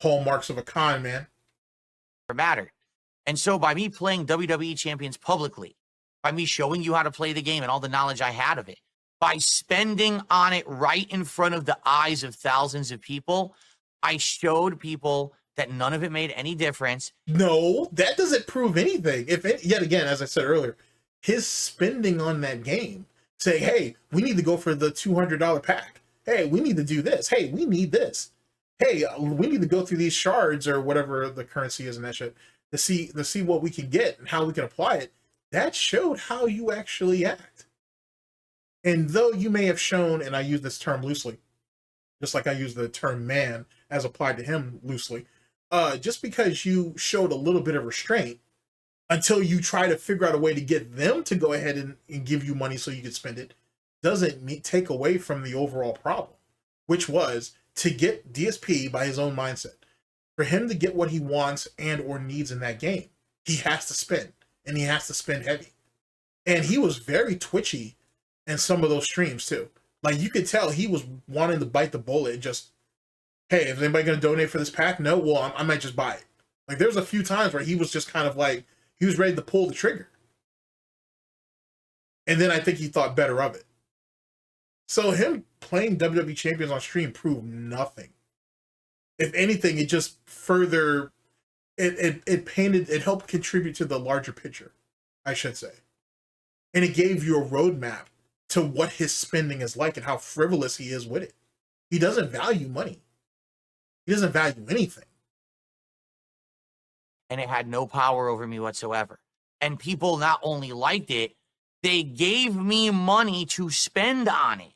Hallmarks of a con, man. Mattered. And so by me playing WWE Champions publicly, by me showing you how to play the game and all the knowledge I had of it, by spending on it right in front of the eyes of thousands of people, I showed people that none of it made any difference. No, that doesn't prove anything. Yet again, as I said earlier, his spending on that game, saying, hey, we need to go for the $200 pack. Hey, we need to do this. Hey, we need this. Hey, we need to go through these shards or whatever the currency is and that shit to see what we can get and how we can apply it. That showed how you actually act. And though you may have shown, and I use this term loosely, just like I use the term man as applied to him loosely, just because you showed a little bit of restraint until you try to figure out a way to get them to go ahead and give you money so you can spend it, doesn't take away from the overall problem, which was to get DSP by his own mindset. For him to get what he wants and or needs in that game, he has to spend, and he has to spend heavy. And he was very twitchy in some of those streams too. Like, you could tell he was wanting to bite the bullet and just, hey, is anybody going to donate for this pack? No? Well, I might just buy it. Like, there's a few times where he was just kind of like, he was ready to pull the trigger. And then I think he thought better of it. So him playing WWE Champions on stream proved nothing. If anything, it just further, it helped contribute to the larger picture, I should say. And it gave you a roadmap to what his spending is like and how frivolous he is with it. He doesn't value money. He doesn't value anything. And it had no power over me whatsoever. And people not only liked it, they gave me money to spend on it.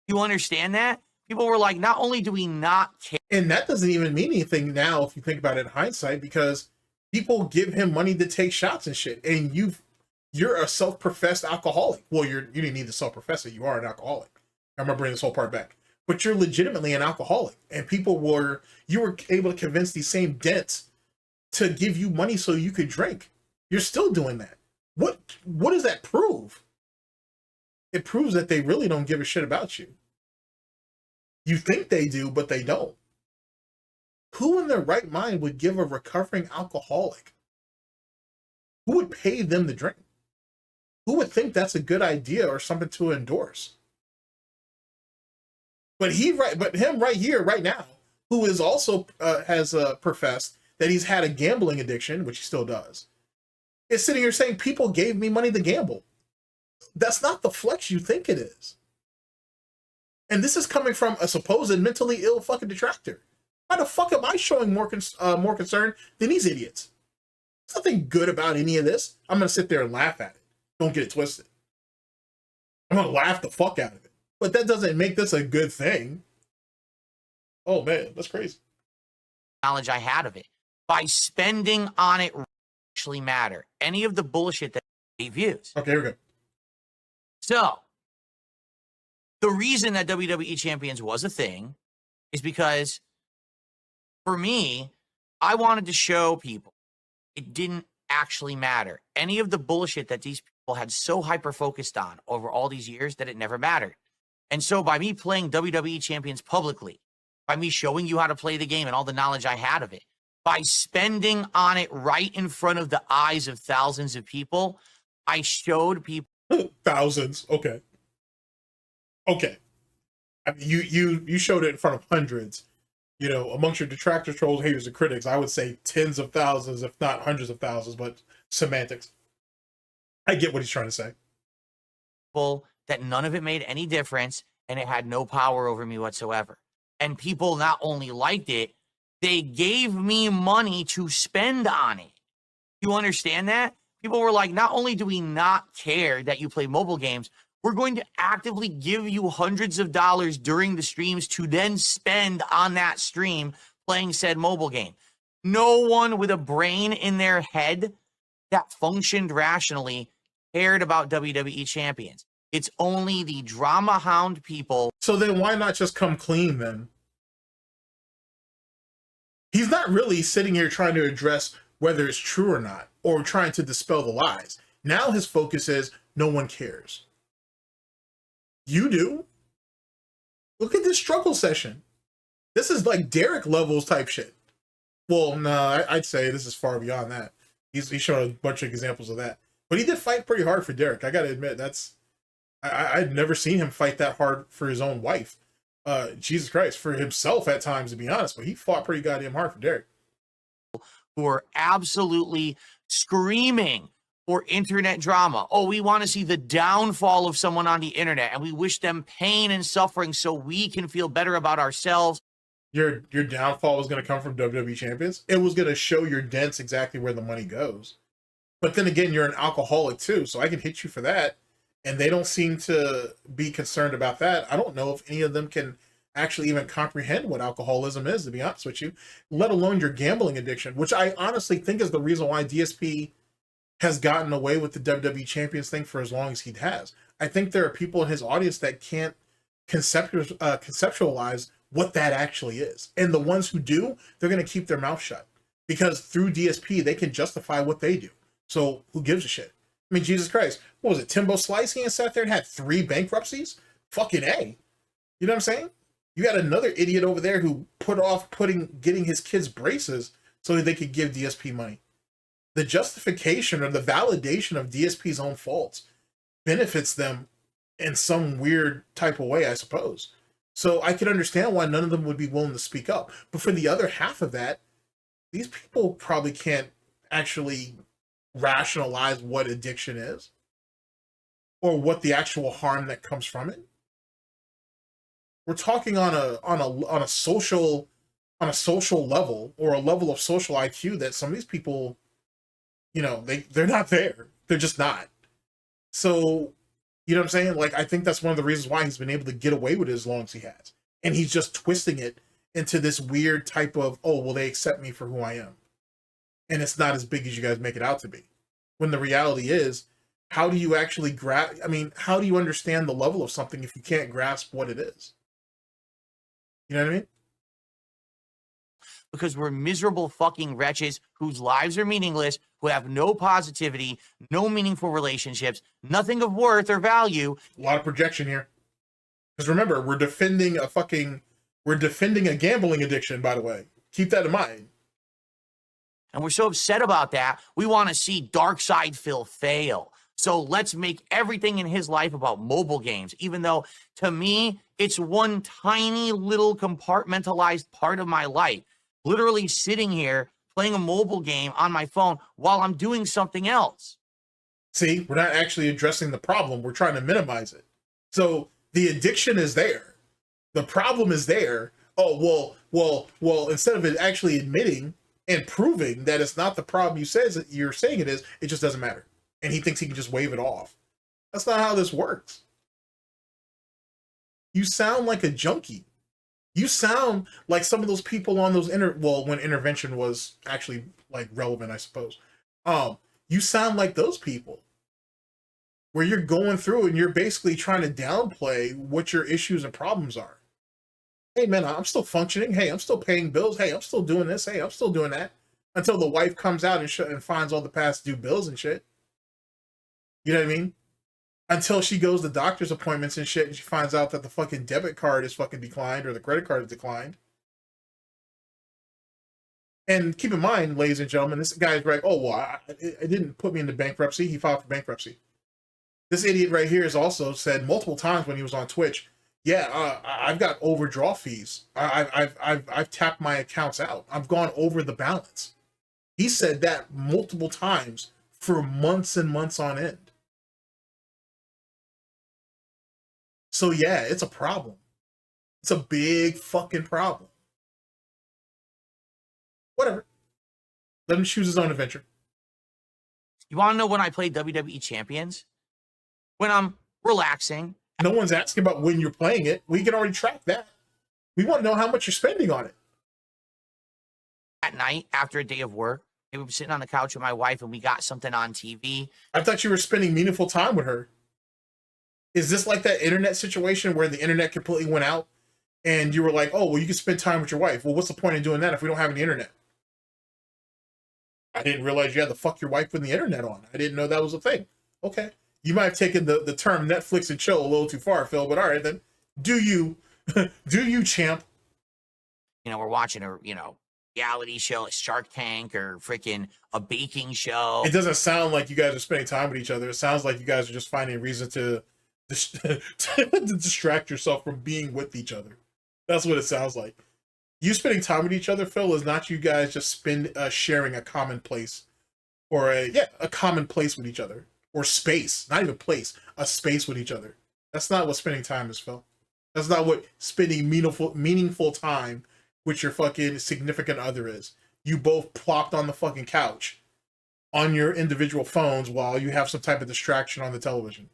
You understand that? People were like, not only do we not care. And that doesn't even mean anything now if you think about it in hindsight, because people give him money to take shots and shit. And you're a self-professed alcoholic. Well, you didn't need to self-profess it. You are an alcoholic. I'm gonna bring this whole part back. But you're legitimately an alcoholic. And you were able to convince these same dents to give you money so you could drink. You're still doing that. What does that prove? It proves that they really don't give a shit about you. You think they do, but they don't. Who in their right mind would give a recovering alcoholic? Who would pay them to drink? Who would think that's a good idea or something to endorse? But him right here, right now, who is also has professed that he's had a gambling addiction, which he still does, is sitting here saying people gave me money to gamble. That's not the flex you think it is. And this is coming from a supposed mentally ill fucking detractor. Why the fuck am I showing more concern than these idiots? There's nothing good about any of this. I'm going to sit there and laugh at it. Don't get it twisted. I'm going to laugh the fuck out of it. But that doesn't make this a good thing. Oh man, that's crazy. Knowledge I had of it. By spending on it actually matter. Any of the bullshit that they views. Okay, here we go. So, the reason that WWE Champions was a thing is because, for me, I wanted to show people it didn't actually matter. Any of the bullshit that these people had so hyper-focused on over all these years that it never mattered. And so by me playing WWE Champions publicly, by me showing you how to play the game and all the knowledge I had of it, by spending on it right in front of the eyes of thousands of people, I showed people. Thousands, okay. Okay. I mean, you showed it in front of hundreds. You know, amongst your detractors, trolls, haters, and critics, I would say tens of thousands, if not hundreds of thousands, but semantics. I get what he's trying to say. That none of it made any difference, and it had no power over me whatsoever. And people not only liked it, they gave me money to spend on it. You understand that? People were like, not only do we not care that you play mobile games, we're going to actively give you hundreds of dollars during the streams to then spend on that stream playing said mobile game. No one with a brain in their head that functioned rationally cared about WWE Champions. It's only the drama hound people. So then why not just come clean then? He's not really sitting here trying to address whether it's true or not, or trying to dispel the lies. Now his focus is no one cares. You do. Look at this struggle session. This is like Derek levels type shit. Well, no, I'd say this is far beyond that. He's showing a bunch of examples of that. But he did fight pretty hard for Derek. I gotta admit, I'd never seen him fight that hard for his own wife. Jesus Christ, for himself at times, to be honest, but he fought pretty goddamn hard for Derek. who are absolutely screaming for internet drama. Oh, we want to see the downfall of someone on the internet, and we wish them pain and suffering so we can feel better about ourselves. Your downfall was going to come from WWE champions. It was going to show your dents exactly where the money goes. But then again, you're an alcoholic too, so I can hit you for that. And they don't seem to be concerned about that. I don't know if any of them can actually even comprehend what alcoholism is, to be honest with you, let alone your gambling addiction, which I honestly think is the reason why DSP has gotten away with the WWE champions thing for as long as he has. I think there are people in his audience that can't conceptualize what that actually is. And the ones who do, they're going to keep their mouth shut because through DSP, they can justify what they do. So who gives a shit? I mean, Jesus Christ, what was it? Timbo Slice? He sat there and had 3 bankruptcies? Fucking A. You know what I'm saying? You got another idiot over there who put off getting his kids braces so that they could give DSP money. The justification or the validation of DSP's own faults benefits them in some weird type of way, I suppose. So I could understand why none of them would be willing to speak up. But for the other half of that, these people probably can't actually rationalize what addiction is or what the actual harm that comes from it. We're talking on a social level, or a level of social IQ that some of these people, you know, they're not there. They're just not. So, you know what I'm saying? Like, I think that's one of the reasons why he's been able to get away with it as long as he has. And he's just twisting it into this weird type of, oh, well, they accept me for who I am. And it's not as big as you guys make it out to be. When the reality is, how do you actually how do you understand the level of something if you can't grasp what it is? You know what I mean? Because we're miserable fucking wretches whose lives are meaningless, who have no positivity, no meaningful relationships, nothing of worth or value. A lot of projection here. Because remember, we're defending a gambling addiction, by the way. Keep that in mind. And we're so upset about that, we want to see Darksydephil fail. So let's make everything in his life about mobile games, even though, to me, it's one tiny little compartmentalized part of my life. Literally sitting here playing a mobile game on my phone while I'm doing something else. See, we're not actually addressing the problem. We're trying to minimize it. So the addiction is there. The problem is there. Oh, well, instead of it actually admitting and proving that it's not the problem you're saying it is, it just doesn't matter. And he thinks he can just wave it off. That's not how this works. You sound like a junkie. You sound like some of those people on those when intervention was actually like relevant, I suppose. You sound like those people where you're going through and you're basically trying to downplay what your issues and problems are. Hey man, I'm still functioning. Hey, I'm still paying bills. Hey, I'm still doing this. Hey, I'm still doing that. Until the wife comes out and finds all the past due bills and shit. You know what I mean? Until she goes to doctor's appointments and shit and she finds out that the fucking debit card is fucking declined or the credit card is declined. And keep in mind, ladies and gentlemen, this guy's like, oh, well, it didn't put me into bankruptcy. He filed for bankruptcy. This idiot right here has also said multiple times when he was on Twitch, yeah, I've got overdraw fees. I've tapped my accounts out. I've gone over the balance. He said that multiple times for months and months on end. So yeah, it's a problem. It's a big fucking problem. Whatever. Let him choose his own adventure. You want to know when I play WWE Champions? When I'm relaxing. No one's asking about when you're playing it. We can already track that. We want to know how much you're spending on it. At night, after a day of work, maybe we're sitting on the couch with my wife and we got something on TV. I thought you were spending meaningful time with her. Is this like that internet situation where the internet completely went out and you were like, oh, well, you can spend time with your wife. Well, what's the point in doing that if we don't have any internet? I didn't realize you had to fuck your wife with the internet on. I didn't know that was a thing. Okay. You might have taken the term Netflix and chill a little too far, Phil, but all right, then. Do you, champ? You know, we're watching a, reality show like Shark Tank or freaking a baking show. It doesn't sound like you guys are spending time with each other. It sounds like you guys are just finding a reason to distract yourself from being with each other. That's what it sounds like. You spending time with each other, Phil, is not you guys just sharing a common place or a common place with each other, or space, not even place, a space with each other. That's not what spending time is, Phil. That's not what spending meaningful time with your fucking significant other is. You both plopped on the fucking couch on your individual phones while you have some type of distraction on the television.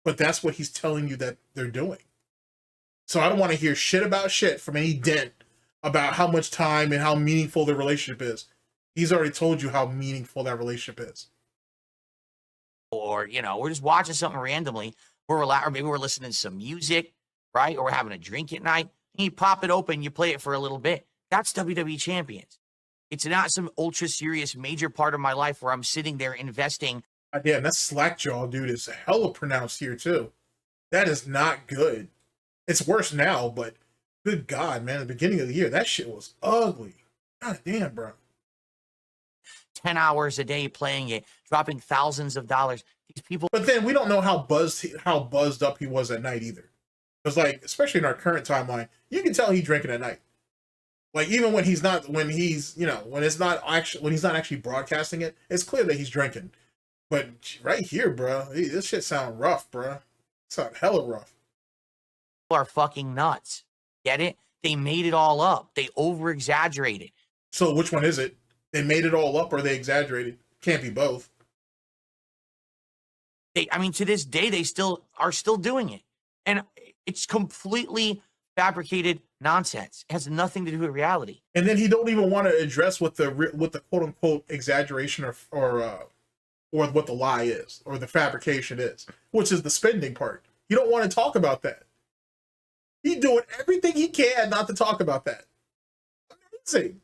But that's what he's telling you that they're doing. So I don't want to hear shit about shit from any dent about how much time and how meaningful the relationship is. He's already told you how meaningful that relationship is. Or, you know, we're just watching something randomly. Or maybe we're listening to some music, right? Or we're having a drink at night. And you pop it open, you play it for a little bit. That's WWE Champions. It's not some ultra serious major part of my life where I'm sitting there investing. Damn, that slackjaw dude is hella pronounced here too. That is not good. It's worse now, but good God, man, at the beginning of the year, that shit was ugly. God damn, bro. 10 hours a day playing it, dropping thousands of dollars. These people. But then we don't know how buzzed up he was at night either. Because, like, especially in our current timeline, you can tell he's drinking at night. Like, even when he's not actually broadcasting it, it's clear that he's drinking. But right here, bro, this shit sound rough, bro. Sound hella rough. People are fucking nuts. Get it? They made it all up. They over-exaggerated. So which one is it? They made it all up or they exaggerated? Can't be both. To this day, they are still doing it. And it's completely fabricated nonsense. It has nothing to do with reality. And then he don't even want to address what the quote unquote exaggeration or what the lie is or the fabrication is, which is the spending part. You don't want to talk about that. He's doing everything he can not to talk about that. Amazing.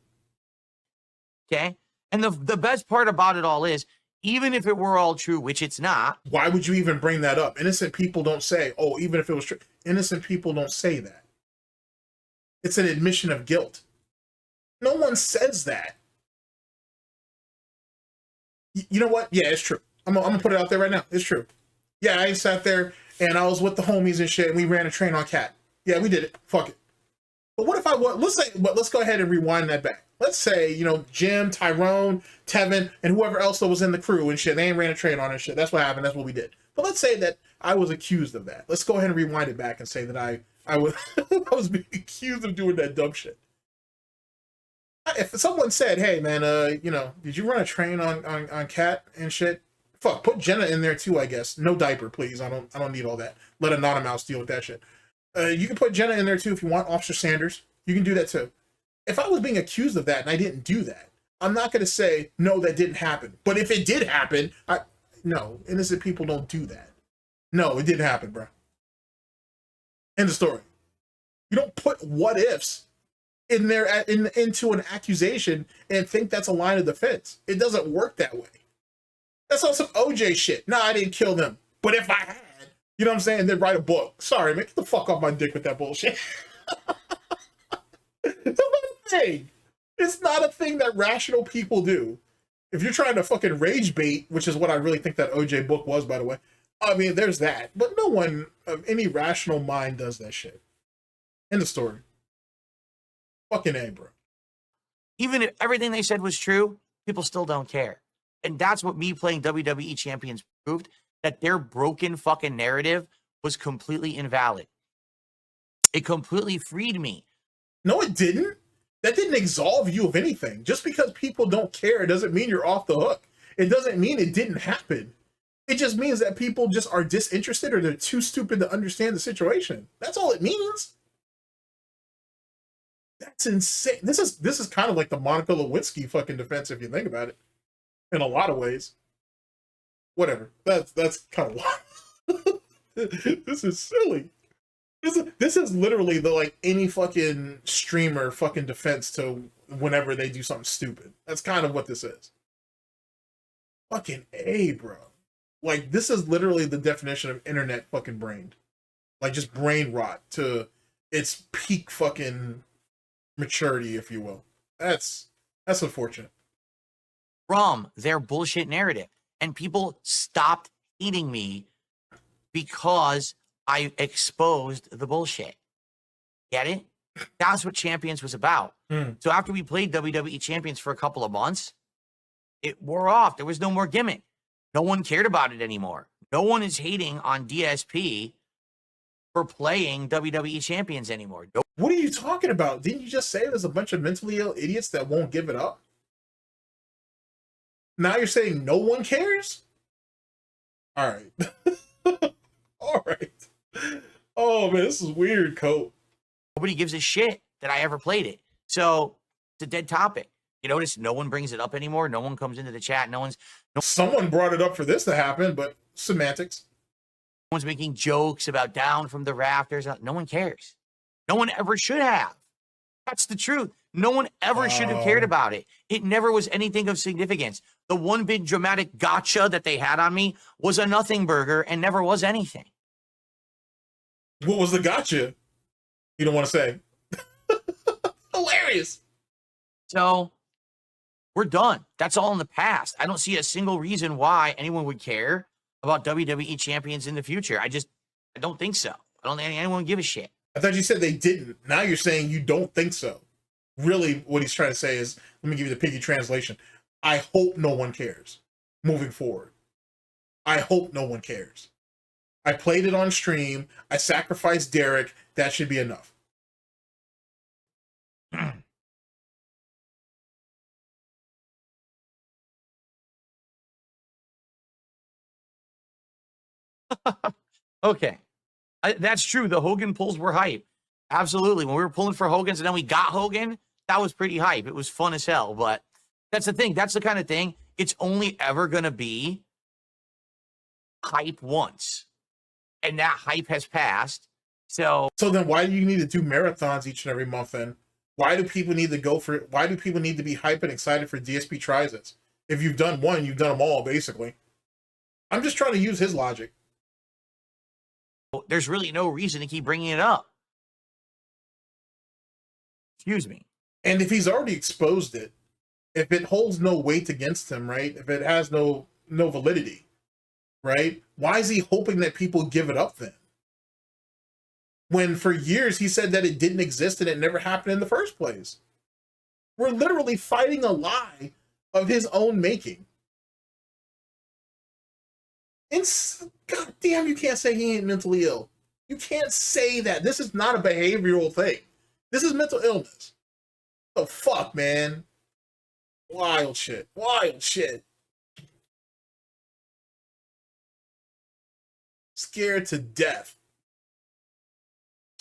Okay? And the best part about it all is, even if it were all true, which it's not. Why would you even bring that up? Innocent people don't say, oh, even if it was true. Innocent people don't say that. It's an admission of guilt. No one says that. You know what? Yeah, it's true. I'm gonna put it out there right now. It's true. Yeah, I sat there and I was with the homies and shit, and we ran a train on Cat. Yeah, we did it. Fuck it. But what if let's go ahead and rewind that back. Let's say, Jim, Tyrone, Tevin, and whoever else that was in the crew and shit, they ain't ran a train on and shit. That's what happened. That's what we did. But let's say that I was accused of that. Let's go ahead and rewind it back and say that I was I was being accused of doing that dumb shit. If someone said, hey man, did you run a train on Cat and shit? Fuck, put Jenna in there too, I guess. No diaper, please. I don't need all that. Let Anonymous deal with that shit. You can put Jenna in there too if you want. Officer Sanders, you can do that too. If I was being accused of that and I didn't do that, I'm not going to say, no, that didn't happen. But if it did happen, no, innocent people don't do that. No, it didn't happen, bro. End of story. You don't put what ifs in there into an accusation and think that's a line of defense. It doesn't work that way. That's on some OJ shit. No, I didn't kill them. But if I had, you know what I'm saying? Then write a book. Sorry, man, get the fuck off my dick with that bullshit. It's not a thing. It's not a thing that rational people do. If you're trying to fucking rage bait, which is what I really think that OJ book was, by the way. I mean, there's that. But no one of any rational mind does that shit. End of story. Fucking A, bro. Even if everything they said was true, people still don't care. And that's what me playing WWE Champions proved, that their broken fucking narrative was completely invalid. It completely freed me. No, it didn't. That didn't absolve you of anything. Just because people don't care doesn't mean you're off the hook. It doesn't mean it didn't happen. It just means that people just are disinterested or they're too stupid to understand the situation. That's all it means. That's insane. This is kind of like the Monica Lewinsky fucking defense if you think about it. In a lot of ways. Whatever. That's kind of wild. This is silly. This is literally the any fucking streamer fucking defense to whenever they do something stupid. That's kind of what this is. Fucking A, bro. This is literally the definition of internet fucking brained. Just brain rot to its peak fucking maturity, if you will. That's unfortunate. From their bullshit narrative. And people stopped hating me because I exposed the bullshit. Get it? That's what Champions was about. Mm. So after we played WWE Champions for a couple of months, it wore off. There was no more gimmick. No one cared about it anymore. No one is hating on DSP for playing WWE Champions anymore. No. What are you talking about? Didn't you just say there's a bunch of mentally ill idiots that won't give it up? Now you're saying no one cares? All right. All right. Oh, man, this is weird, Cope. Nobody gives a shit that I ever played it. So it's a dead topic. You notice no one brings it up anymore. No one comes into the chat. Someone brought it up for this to happen, but semantics. No one's making jokes about down from the rafters. No one cares. No one ever should have. That's the truth. No one ever should have cared about it. It never was anything of significance. The one big dramatic gotcha that they had on me was a nothing burger and never was anything. What was the gotcha? You don't want to say. Hilarious. So we're done. That's all in the past. I don't see a single reason why anyone would care about WWE champions in the future. I don't think so. I don't think anyone would give a shit. I thought you said they didn't. Now you're saying you don't think so. Really, what he's trying to say is, let me give you the piggy translation. I hope no one cares moving forward. I hope no one cares. I played it on stream. I sacrificed Derek. That should be enough. Okay. That's true. The Hogan pulls were hype. Absolutely. When we were pulling for Hogan's and then we got Hogan, that was pretty hype. It was fun as hell. But that's the thing. That's the kind of thing. It's only ever going to be hype once. And that hype has passed. So then why do you need to do marathons each and every month then? Why do people need to go for it? Why do people need to be hype and excited for DSP Tries-Its? If you've done one, you've done them all, basically. I'm just trying to use his logic. there's really no reason to keep bringing it up. Excuse me. And if he's already exposed it, if it holds no weight against him, right? If it has no validity, right? Why is he hoping that people give it up then? When for years he said that it didn't exist and it never happened in the first place. We're literally fighting a lie of his own making. And God damn, you can't say he ain't mentally ill. You can't say that. This is not a behavioral thing. This is mental illness. The fuck, man? Wild shit. Wild shit. Scared to death.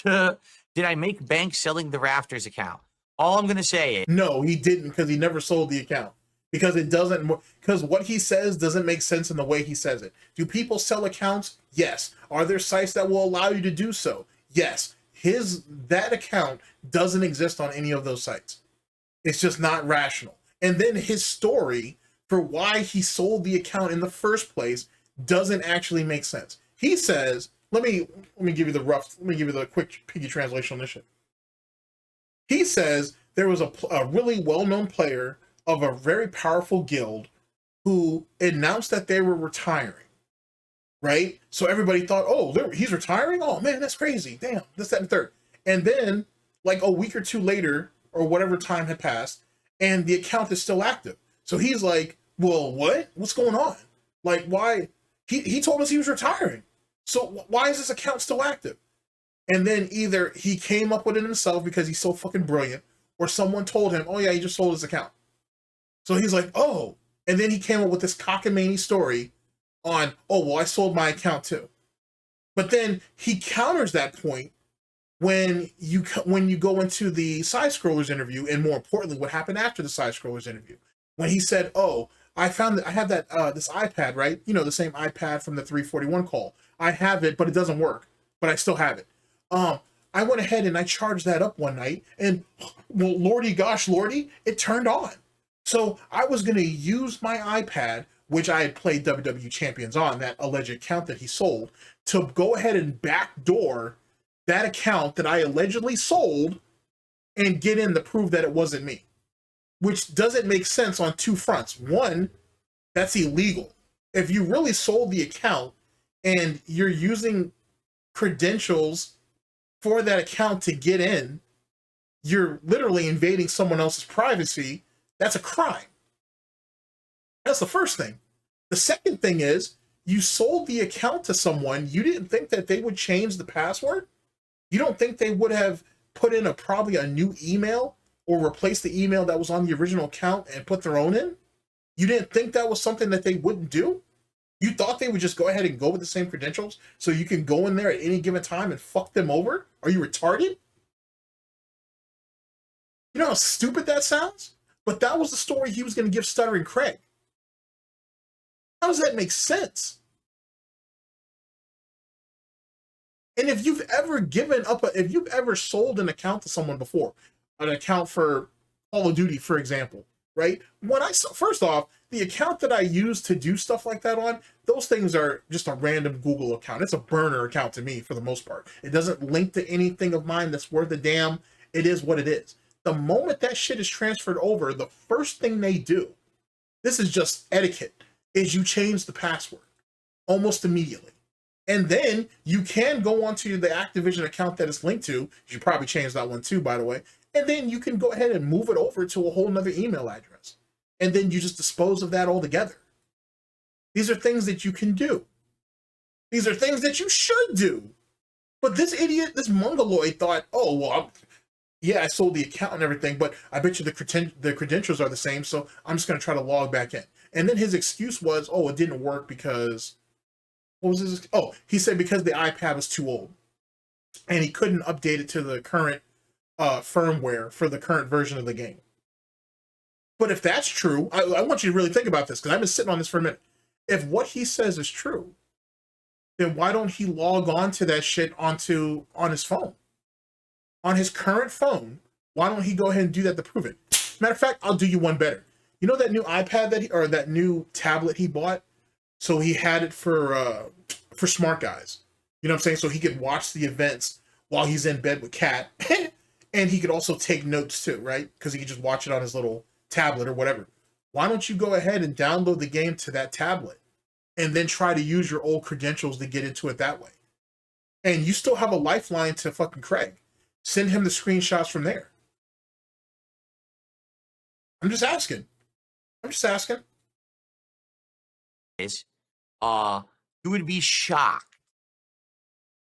Did I make bank selling the Rafters account? All I'm going to say is... No, he didn't, because he never sold the account. Because it doesn't... Because what he says doesn't make sense in the way he says it. Do people sell accounts? Yes. Are there sites that will allow you to do so? Yes. That account doesn't exist on any of those sites. It's just not rational. And then his story for why he sold the account in the first place doesn't actually make sense. He says... Let me give you the quick piggy translation on this shit. He says there was a really well-known player of a very powerful guild who announced that they were retiring, right? So everybody thought, oh, he's retiring? Oh, man, that's crazy. Damn, this, that, and third. And then, like a week or two later, or whatever time had passed, and the account is still active. So he's like, well, what? What's going on? Like, why? He told us he was retiring. So why is this account still active? And then either he came up with it himself because he's so fucking brilliant, or someone told him, oh yeah, he just sold his account. So he's like, oh. And then he came up with this cockamamie story on, oh, well, I sold my account too. But then he counters that point when you go into the Side Scrollers interview, and more importantly, what happened after the Side Scrollers interview, when he said, oh, I found that I have that this iPad, right? You know, the same iPad from the 341 call. I have it, but it doesn't work. But I still have it. I went ahead and I charged that up one night, and well, lordy gosh, lordy, it turned on. So I was going to use my iPad, which I had played WWE Champions on, that alleged account that he sold, to go ahead and backdoor that account that I allegedly sold and get in to prove that it wasn't me. Which doesn't make sense on two fronts. One, that's illegal. If you really sold the account and you're using credentials for that account to get in, you're literally invading someone else's privacy. That's a crime. That's the first thing. The second thing is you sold the account to someone. You didn't think that they would change the password? You don't think they would have put in probably a new email or replace the email that was on the original account and put their own in? You didn't think that was something that they wouldn't do? You thought they would just go ahead and go with the same credentials so you can go in there at any given time and fuck them over? Are you retarded? You know how stupid that sounds? But that was the story he was going to give Stuttering Craig. How does that make sense? And if you've ever given up, if you've ever sold an account to someone before, an account for Call of Duty, for example, right? When I saw, first off, the account that I use to do stuff like that on, those things are just a random Google account. It's a burner account to me for the most part. It doesn't link to anything of mine that's worth a damn. It is what it is. The moment that shit is transferred over, the first thing they do, this is just etiquette, is you change the password almost immediately. And then you can go onto the Activision account that it's linked to. You should probably change that one too, by the way. And then you can go ahead and move it over to a whole nother email address. And then you just dispose of that altogether. These are things that you can do. These are things that you should do. But this idiot, this mongoloid thought, oh, well, yeah, I sold the account and everything, but I bet you the credentials are the same, so I'm just going to try to log back in. And then his excuse was, oh, it didn't work because... What was his? Oh, he said because the iPad was too old and he couldn't update it to the current firmware for the current version of the game. But if that's true, I want you to really think about this because I've been sitting on this for a minute. If what he says is true, then why don't he log on to that shit on his phone? On his current phone, why don't he go ahead and do that to prove it? Matter of fact, I'll do you one better. You know that new iPad or that new tablet he bought? So he had it for smart guys. You know what I'm saying? So he could watch the events while he's in bed with Kat. And he could also take notes too, right? Because he could just watch it on his little tablet or whatever. Why don't you go ahead and download the game to that tablet and then try to use your old credentials to get into it that way? And you still have a lifeline to fucking Craig. Send him the screenshots from there. I'm just asking. You would be shocked.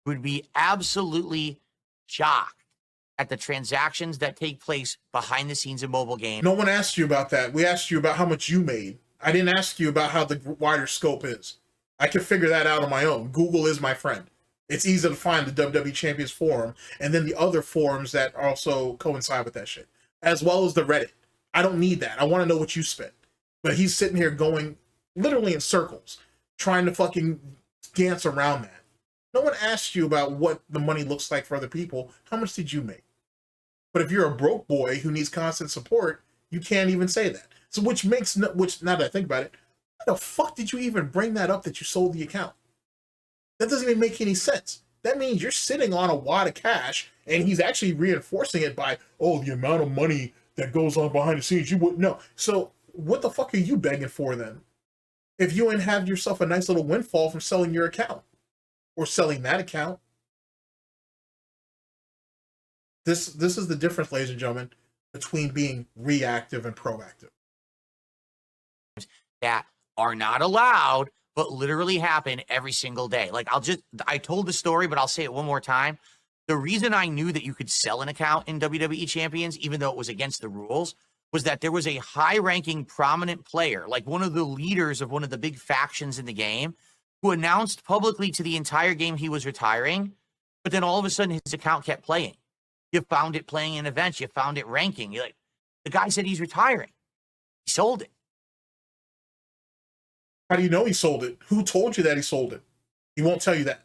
You would be absolutely shocked at the transactions that take place behind the scenes of mobile games. No one asked you about that. We asked you about how much you made. I didn't ask you about how the wider scope is. I can figure that out on my own. Google is my friend. It's easy to find the WWE Champions forum and then the other forums that also coincide with that shit, as well as the Reddit. I don't need that. I want to know what you spent. But he's sitting here going literally in circles, trying to fucking dance around that. No one asked you about what the money looks like for other people. How much did you make? But if you're a broke boy who needs constant support, you can't even say that. So which now that I think about it, how the fuck did you even bring that up that you sold the account? That doesn't even make any sense. That means you're sitting on a wad of cash and he's actually reinforcing it by, oh, the amount of money that goes on behind the scenes, you wouldn't know. So what the fuck are you begging for then? If you ain't have yourself a nice little windfall from selling your account or selling that account. This is the difference, ladies and gentlemen, between being reactive and proactive. That are not allowed, but literally happen every single day. Like I told the story, but I'll say it one more time. The reason I knew that you could sell an account in WWE Champions, even though it was against the rules, was that there was a high-ranking prominent player, like one of the leaders of one of the big factions in the game, who announced publicly to the entire game he was retiring, but then all of a sudden his account kept playing. You found it playing in events. You found it ranking. You're like, the guy said he's retiring. He sold it. How do you know he sold it? Who told you that he sold it? He won't tell you that.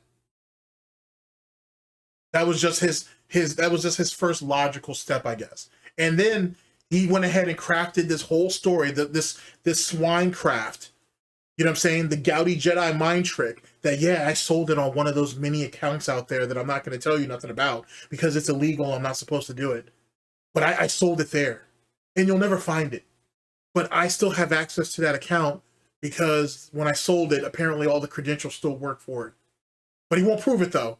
That was just his first logical step, I guess. And then he went ahead and crafted this whole story, this swine craft. You know what I'm saying? The Gouty Jedi mind trick that, yeah, I sold it on one of those mini accounts out there that I'm not going to tell you nothing about because it's illegal. I'm not supposed to do it. But I sold it there and you'll never find it. But I still have access to that account because when I sold it, apparently all the credentials still work for it. But he won't prove it though.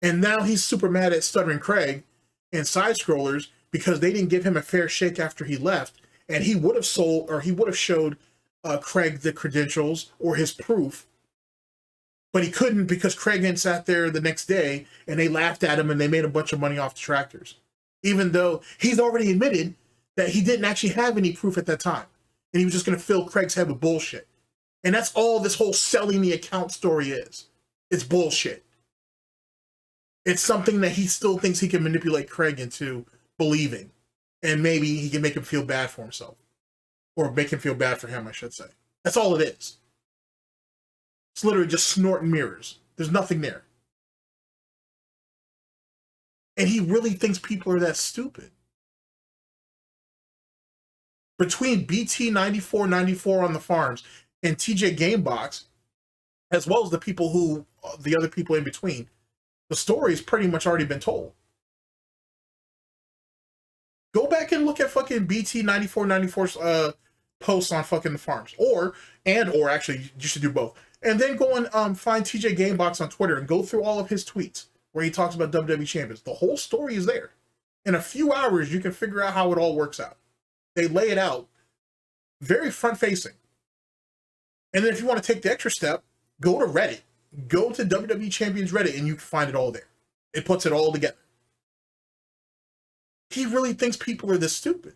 And now he's super mad at Stuttering Craig and Side Scrollers because they didn't give him a fair shake after he left, and he would have sold, or he would have showed Craig the credentials or his proof, but he couldn't because Craig then sat there the next day and they laughed at him and they made a bunch of money off detractors, even though he's already admitted that he didn't actually have any proof at that time, and he was just going to fill Craig's head with bullshit. And that's all this whole selling the account story is. It's bullshit. It's something that he still thinks he can manipulate Craig into believing, and maybe he can make him feel bad for himself, or make him feel bad for him, I should say. That's all it is. It's literally just snort and mirrors. There's nothing there. And he really thinks people are that stupid. Between BT9494 on the farms and TJ Gamebox, as well as the other people in between, the story's pretty much already been told. Go back and look at fucking BT9494's posts on fucking the farms, or actually you should do both. And then go and find TJ Gamebox on Twitter and go through all of his tweets where he talks about WWE champions. The whole story is there. In a few hours, you can figure out how it all works out. They lay it out very front-facing. And then if you want to take the extra step, go to Reddit. Go to WWE Champions Reddit and you can find it all there. It puts it all together. He really thinks people are this stupid.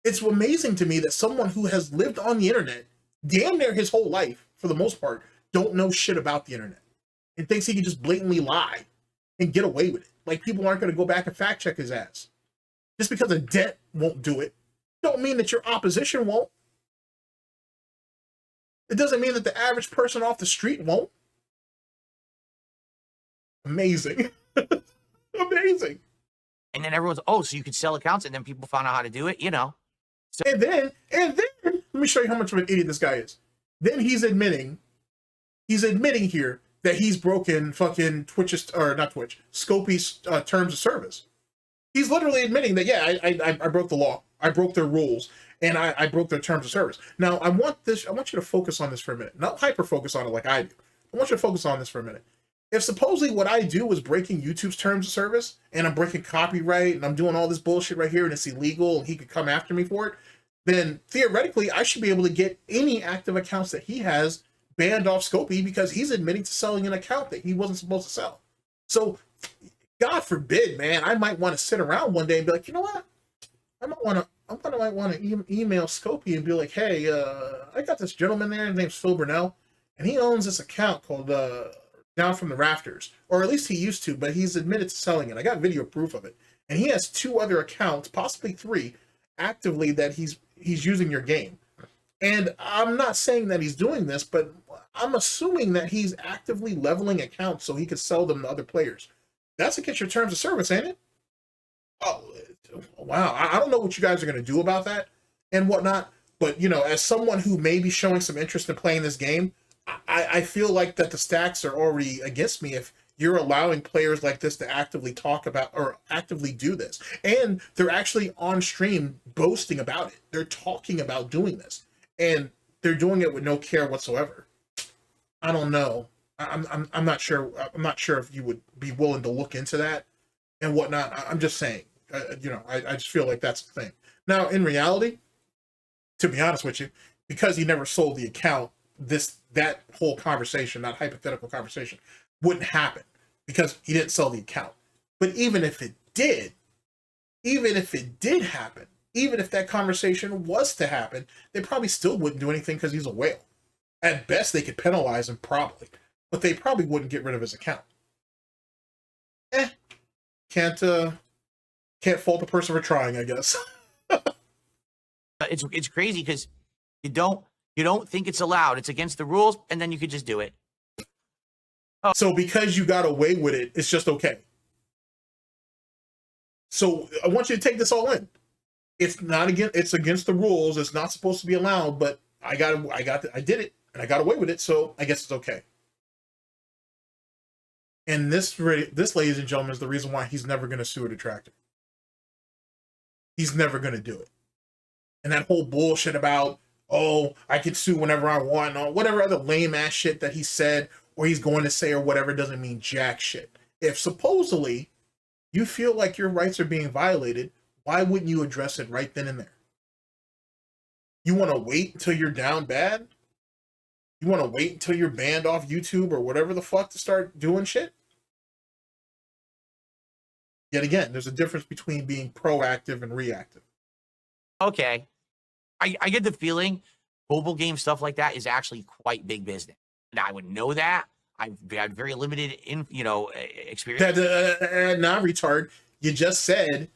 It's amazing to me that someone who has lived on the internet damn near his whole life, for the most part, don't know shit about the internet and thinks he can just blatantly lie and get away with it. Like, people aren't going to go back and fact check his ass. Just because a dent won't do it, don't mean that your opposition won't. It doesn't mean that the average person off the street won't. Amazing. Amazing. And then everyone's, oh, so you could sell accounts, and then people found out how to do it, you know. So And then, let me show you how much of an idiot this guy is. Then he's admitting here that he's broken fucking Twitch's, or not Twitch, Scopey's terms of service. He's literally admitting that, yeah, I broke the law. I broke their rules, and I broke their terms of service. Now, I want you to focus on this for a minute. Not hyper-focus on it like I do. I want you to focus on this for a minute. If supposedly what I do is breaking YouTube's terms of service, and I'm breaking copyright, and I'm doing all this bullshit right here, and it's illegal, and he could come after me for it, then theoretically, I should be able to get any active accounts that he has banned off Scopey because he's admitting to selling an account that he wasn't supposed to sell. So, God forbid, man, I might want to sit around one day and be like, you know what? I might want to email Scopey and be like, hey, I got this gentleman there, his name's Phil Burnell, and he owns this account called Down from the Rafters, or at least he used to, but he's admitted to selling it. I got video proof of it, and he has 2 other accounts, possibly 3, actively that he's using your game. And I'm not saying that he's doing this, but I'm assuming that he's actively leveling accounts so he could sell them to other players. That's against your terms of service, ain't it? Oh, wow. I don't know what you guys are going to do about that and whatnot, but, you know, as someone who may be showing some interest in playing this game, I feel like that the stacks are already against me if you're allowing players like this to actively talk about or actively do this. And they're actually on stream boasting about it. They're talking about doing this, and they're doing it with no care whatsoever. I don't know. I'm not sure. I'm not sure if you would be willing to look into that and whatnot. I'm just saying, you know, I just feel like that's the thing. Now, in reality, to be honest with you, because he never sold the account, that whole conversation, that hypothetical conversation, wouldn't happen because he didn't sell the account. But even if it did happen, even if that conversation was to happen, they probably still wouldn't do anything because he's a whale. At best, they could penalize him probably, but they probably wouldn't get rid of his account. Can't fault a person for trying, I guess. it's crazy because you don't think it's allowed. It's against the rules, and then you could just do it. Oh. So because you got away with it, it's just okay. So I want you to take this all in. It's against the rules. It's not supposed to be allowed, but I did it, and I got away with it, so I guess it's okay. And this, ladies and gentlemen, is the reason why he's never going to sue a detractor. He's never going to do it. And that whole bullshit about, oh, I can sue whenever I want, or whatever other lame-ass shit that he said or he's going to say or whatever doesn't mean jack shit. If supposedly You feel like your rights are being violated. Why wouldn't you address it right then and there? You want to wait until you're down bad? You want to wait until you're banned off YouTube or whatever the fuck to start doing shit? Yet again, there's a difference between being proactive and reactive. Okay. I get the feeling mobile game stuff like that is actually quite big business. And I would know that. I've had very limited experience. Nah, retard. You just said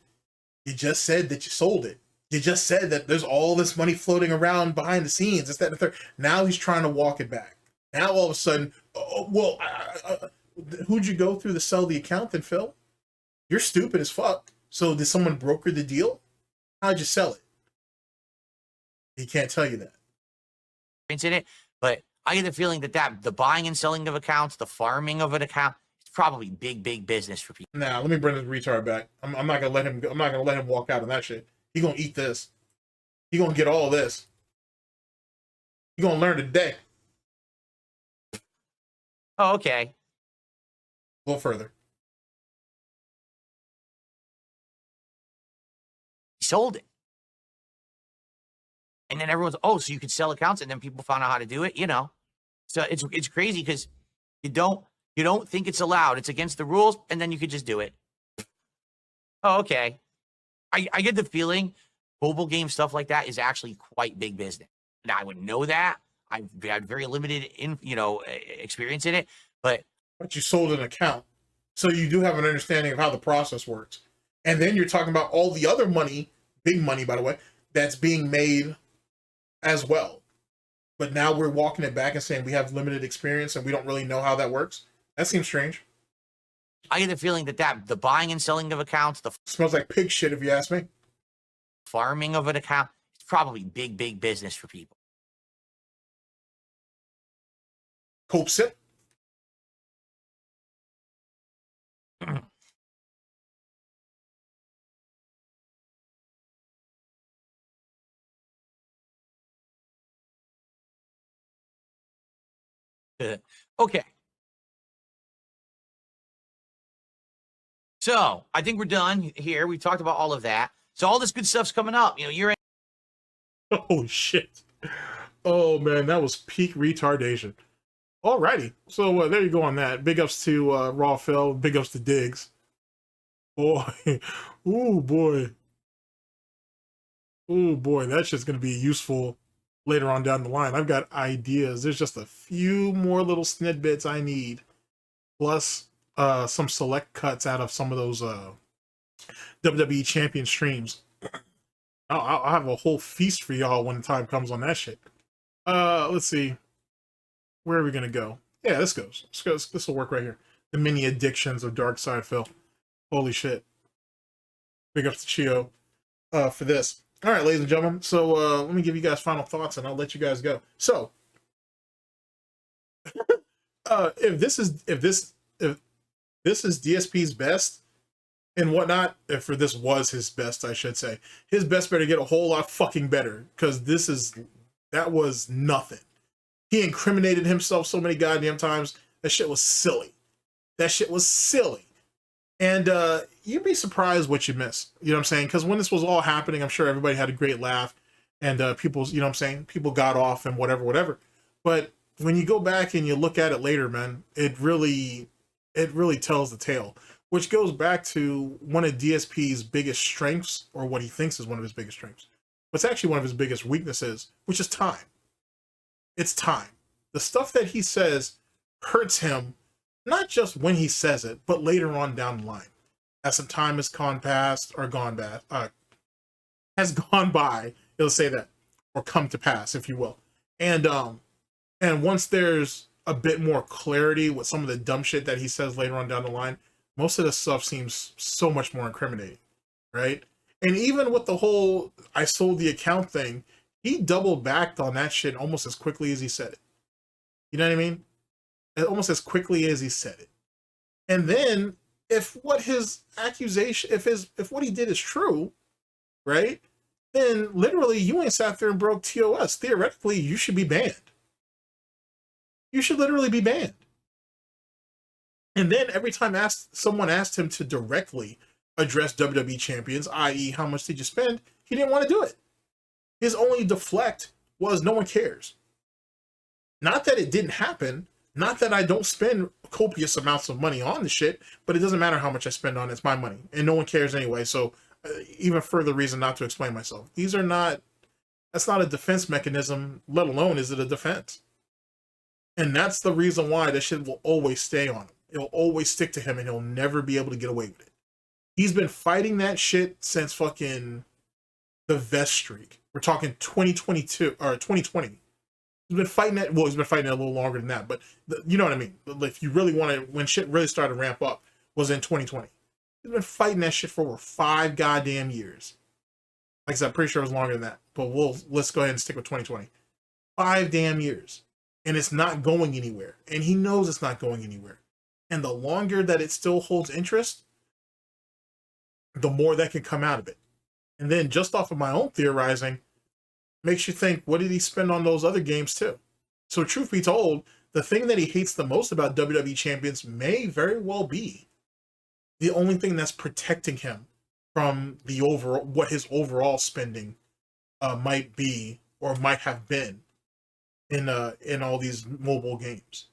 that you sold it. You just said that there's all this money floating around behind the scenes. It's that and the third. Now he's trying to walk it back. Now all of a sudden, who'd you go through to sell the account then, Phil? You're stupid as fuck. So did someone broker the deal? How'd you sell it? He can't tell you that. In it, but I get the feeling that the buying and selling of accounts, the farming of an account, it's probably big business for people. Now let me bring this retard back. I'm not gonna let him. I'm not gonna let him walk out on that shit. He gonna eat this. He gonna get all this. He gonna learn today. Oh, okay. A little further. He sold it. And then everyone's, oh, so you could sell accounts, and then people found out how to do it, you know. So it's crazy because you don't think it's allowed. It's against the rules, and then you could just do it. Oh, okay. I get the feeling mobile game stuff like that is actually quite big business. And I would know that. I've had very limited experience in it, but you sold an account. So you do have an understanding of how the process works. And then you're talking about all the other money, big money, by the way, that's being made as well. But now we're walking it back and saying we have limited experience and we don't really know how that works. That seems strange. I get the feeling that the buying and selling of accounts, the smells like pig shit if you ask me. Farming of an account, it's probably big business for people. Cope sip. Okay. So I think we're done here. We've talked about all of that. So all this good stuff's coming up. You know, you're in. Oh, shit. Oh, man, that was peak retardation. Alrighty. So there you go on that. Big ups to Raw Phil. Big ups to Diggs. Boy. Ooh, boy. Ooh, boy. That's just going to be useful later on down the line. I've got ideas. There's just a few more little snidbits I need. Plus some select cuts out of some of those WWE Champion streams. I'll have a whole feast for y'all when the time comes on that shit. Let's see. Where are we gonna go? Yeah, this goes. This will work right here. The mini addictions of Darksydephil. Holy shit. Big ups to Chio for this. All right, ladies and gentlemen. So let me give you guys final thoughts, and I'll let you guys go. So, if this is DSP's best and whatnot, if this was his best, I should say, his best better get a whole lot fucking better, because that was nothing. He incriminated himself so many goddamn times. That shit was silly. That shit was silly. And you'd be surprised what you miss. You know what I'm saying? Because when this was all happening, I'm sure everybody had a great laugh. And people, you know what I'm saying? People got off and whatever. But when you go back and you look at it later, man, it really tells the tale. Which goes back to one of DSP's biggest strengths, or what he thinks is one of his biggest strengths. But it's actually one of his biggest weaknesses, which is time. It's time. The stuff that he says hurts him, not just when he says it, but later on down the line. As some time has gone by, it'll say that, or come to pass, if you will. And once there's a bit more clarity with some of the dumb shit that he says later on down the line, most of the stuff seems so much more incriminating, right? And even with the whole I sold the account thing, he doubled back on that shit almost as quickly as he said it. You know what I mean? Almost as quickly as he said it. And then if what his accusation, if what he did is true, right? Then literally you ain't sat there and broke TOS. Theoretically, you should be banned. You should literally be banned. And then every time someone asked him to directly address WWE champions, i.e., how much did you spend? He didn't want to do it. His only deflect was no one cares. Not that it didn't happen, not that I don't spend copious amounts of money on the shit, but it doesn't matter how much I spend on it. It's my money, and no one cares anyway. So, even further reason not to explain myself. These are not. That's not a defense mechanism. Let alone is it a defense. And that's the reason why this shit will always stay on him. It'll always stick to him, and he'll never be able to get away with it. He's been fighting that shit since fucking the vest streak. We're talking 2022 or 2020. He's been fighting it. Well, he's been fighting it a little longer than that, but you know what I mean. If you really want to, when shit really started to ramp up, was in 2020. He's been fighting that shit for over 5 goddamn years. Like I said, I'm pretty sure it was longer than that, but let's go ahead and stick with 2020. 5 damn years, and it's not going anywhere, and he knows it's not going anywhere. And the longer that it still holds interest, the more that can come out of it. And then just off of my own theorizing, makes you think, what did he spend on those other games too? So truth be told, the thing that he hates the most about WWE champions may very well be the only thing that's protecting him from the overall, what his overall spending might be or might have been in all these mobile games.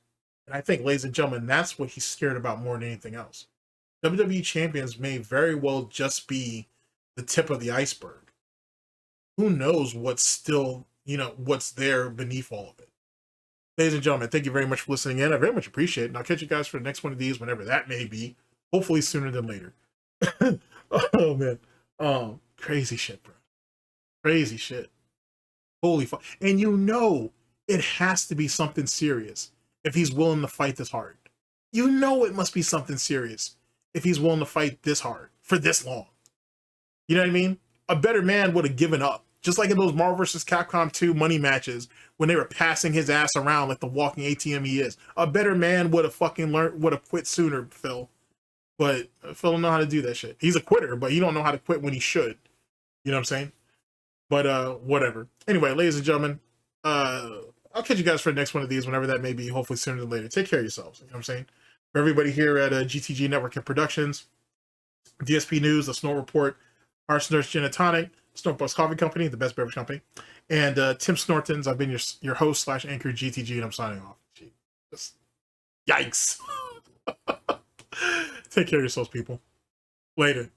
And I think, ladies and gentlemen, that's what he's scared about more than anything else. WWE champions may very well just be the tip of the iceberg. Who knows what's still, what's there beneath all of it. Ladies and gentlemen, thank you very much for listening in. I very much appreciate it. And I'll catch you guys for the next one of these, whenever that may be. Hopefully sooner than later. Oh, man. Crazy shit, bro. Crazy shit. Holy fuck. And it has to be something serious if he's willing to fight this hard. It must be something serious if he's willing to fight this hard for this long. You know what I mean? A better man would have given up. Just like in those Marvel vs. Capcom 2 money matches when they were passing his ass around like the walking ATM he is. A better man would have quit sooner, Phil. But Phil don't know how to do that shit. He's a quitter, but he don't know how to quit when he should. You know what I'm saying? But whatever. Anyway, ladies and gentlemen, I'll catch you guys for the next one of these, whenever that may be, hopefully sooner than later. Take care of yourselves. You know what I'm saying? For everybody here at GTG Network and Productions, DSP News, the Snort Report, our Nurse Gin and Tonic, SnortBucks Coffee Company, the best beverage company, and Tim Snortons. I've been your host / anchor GTG, and I'm signing off. Just, yikes. Take care of yourselves, people. Later.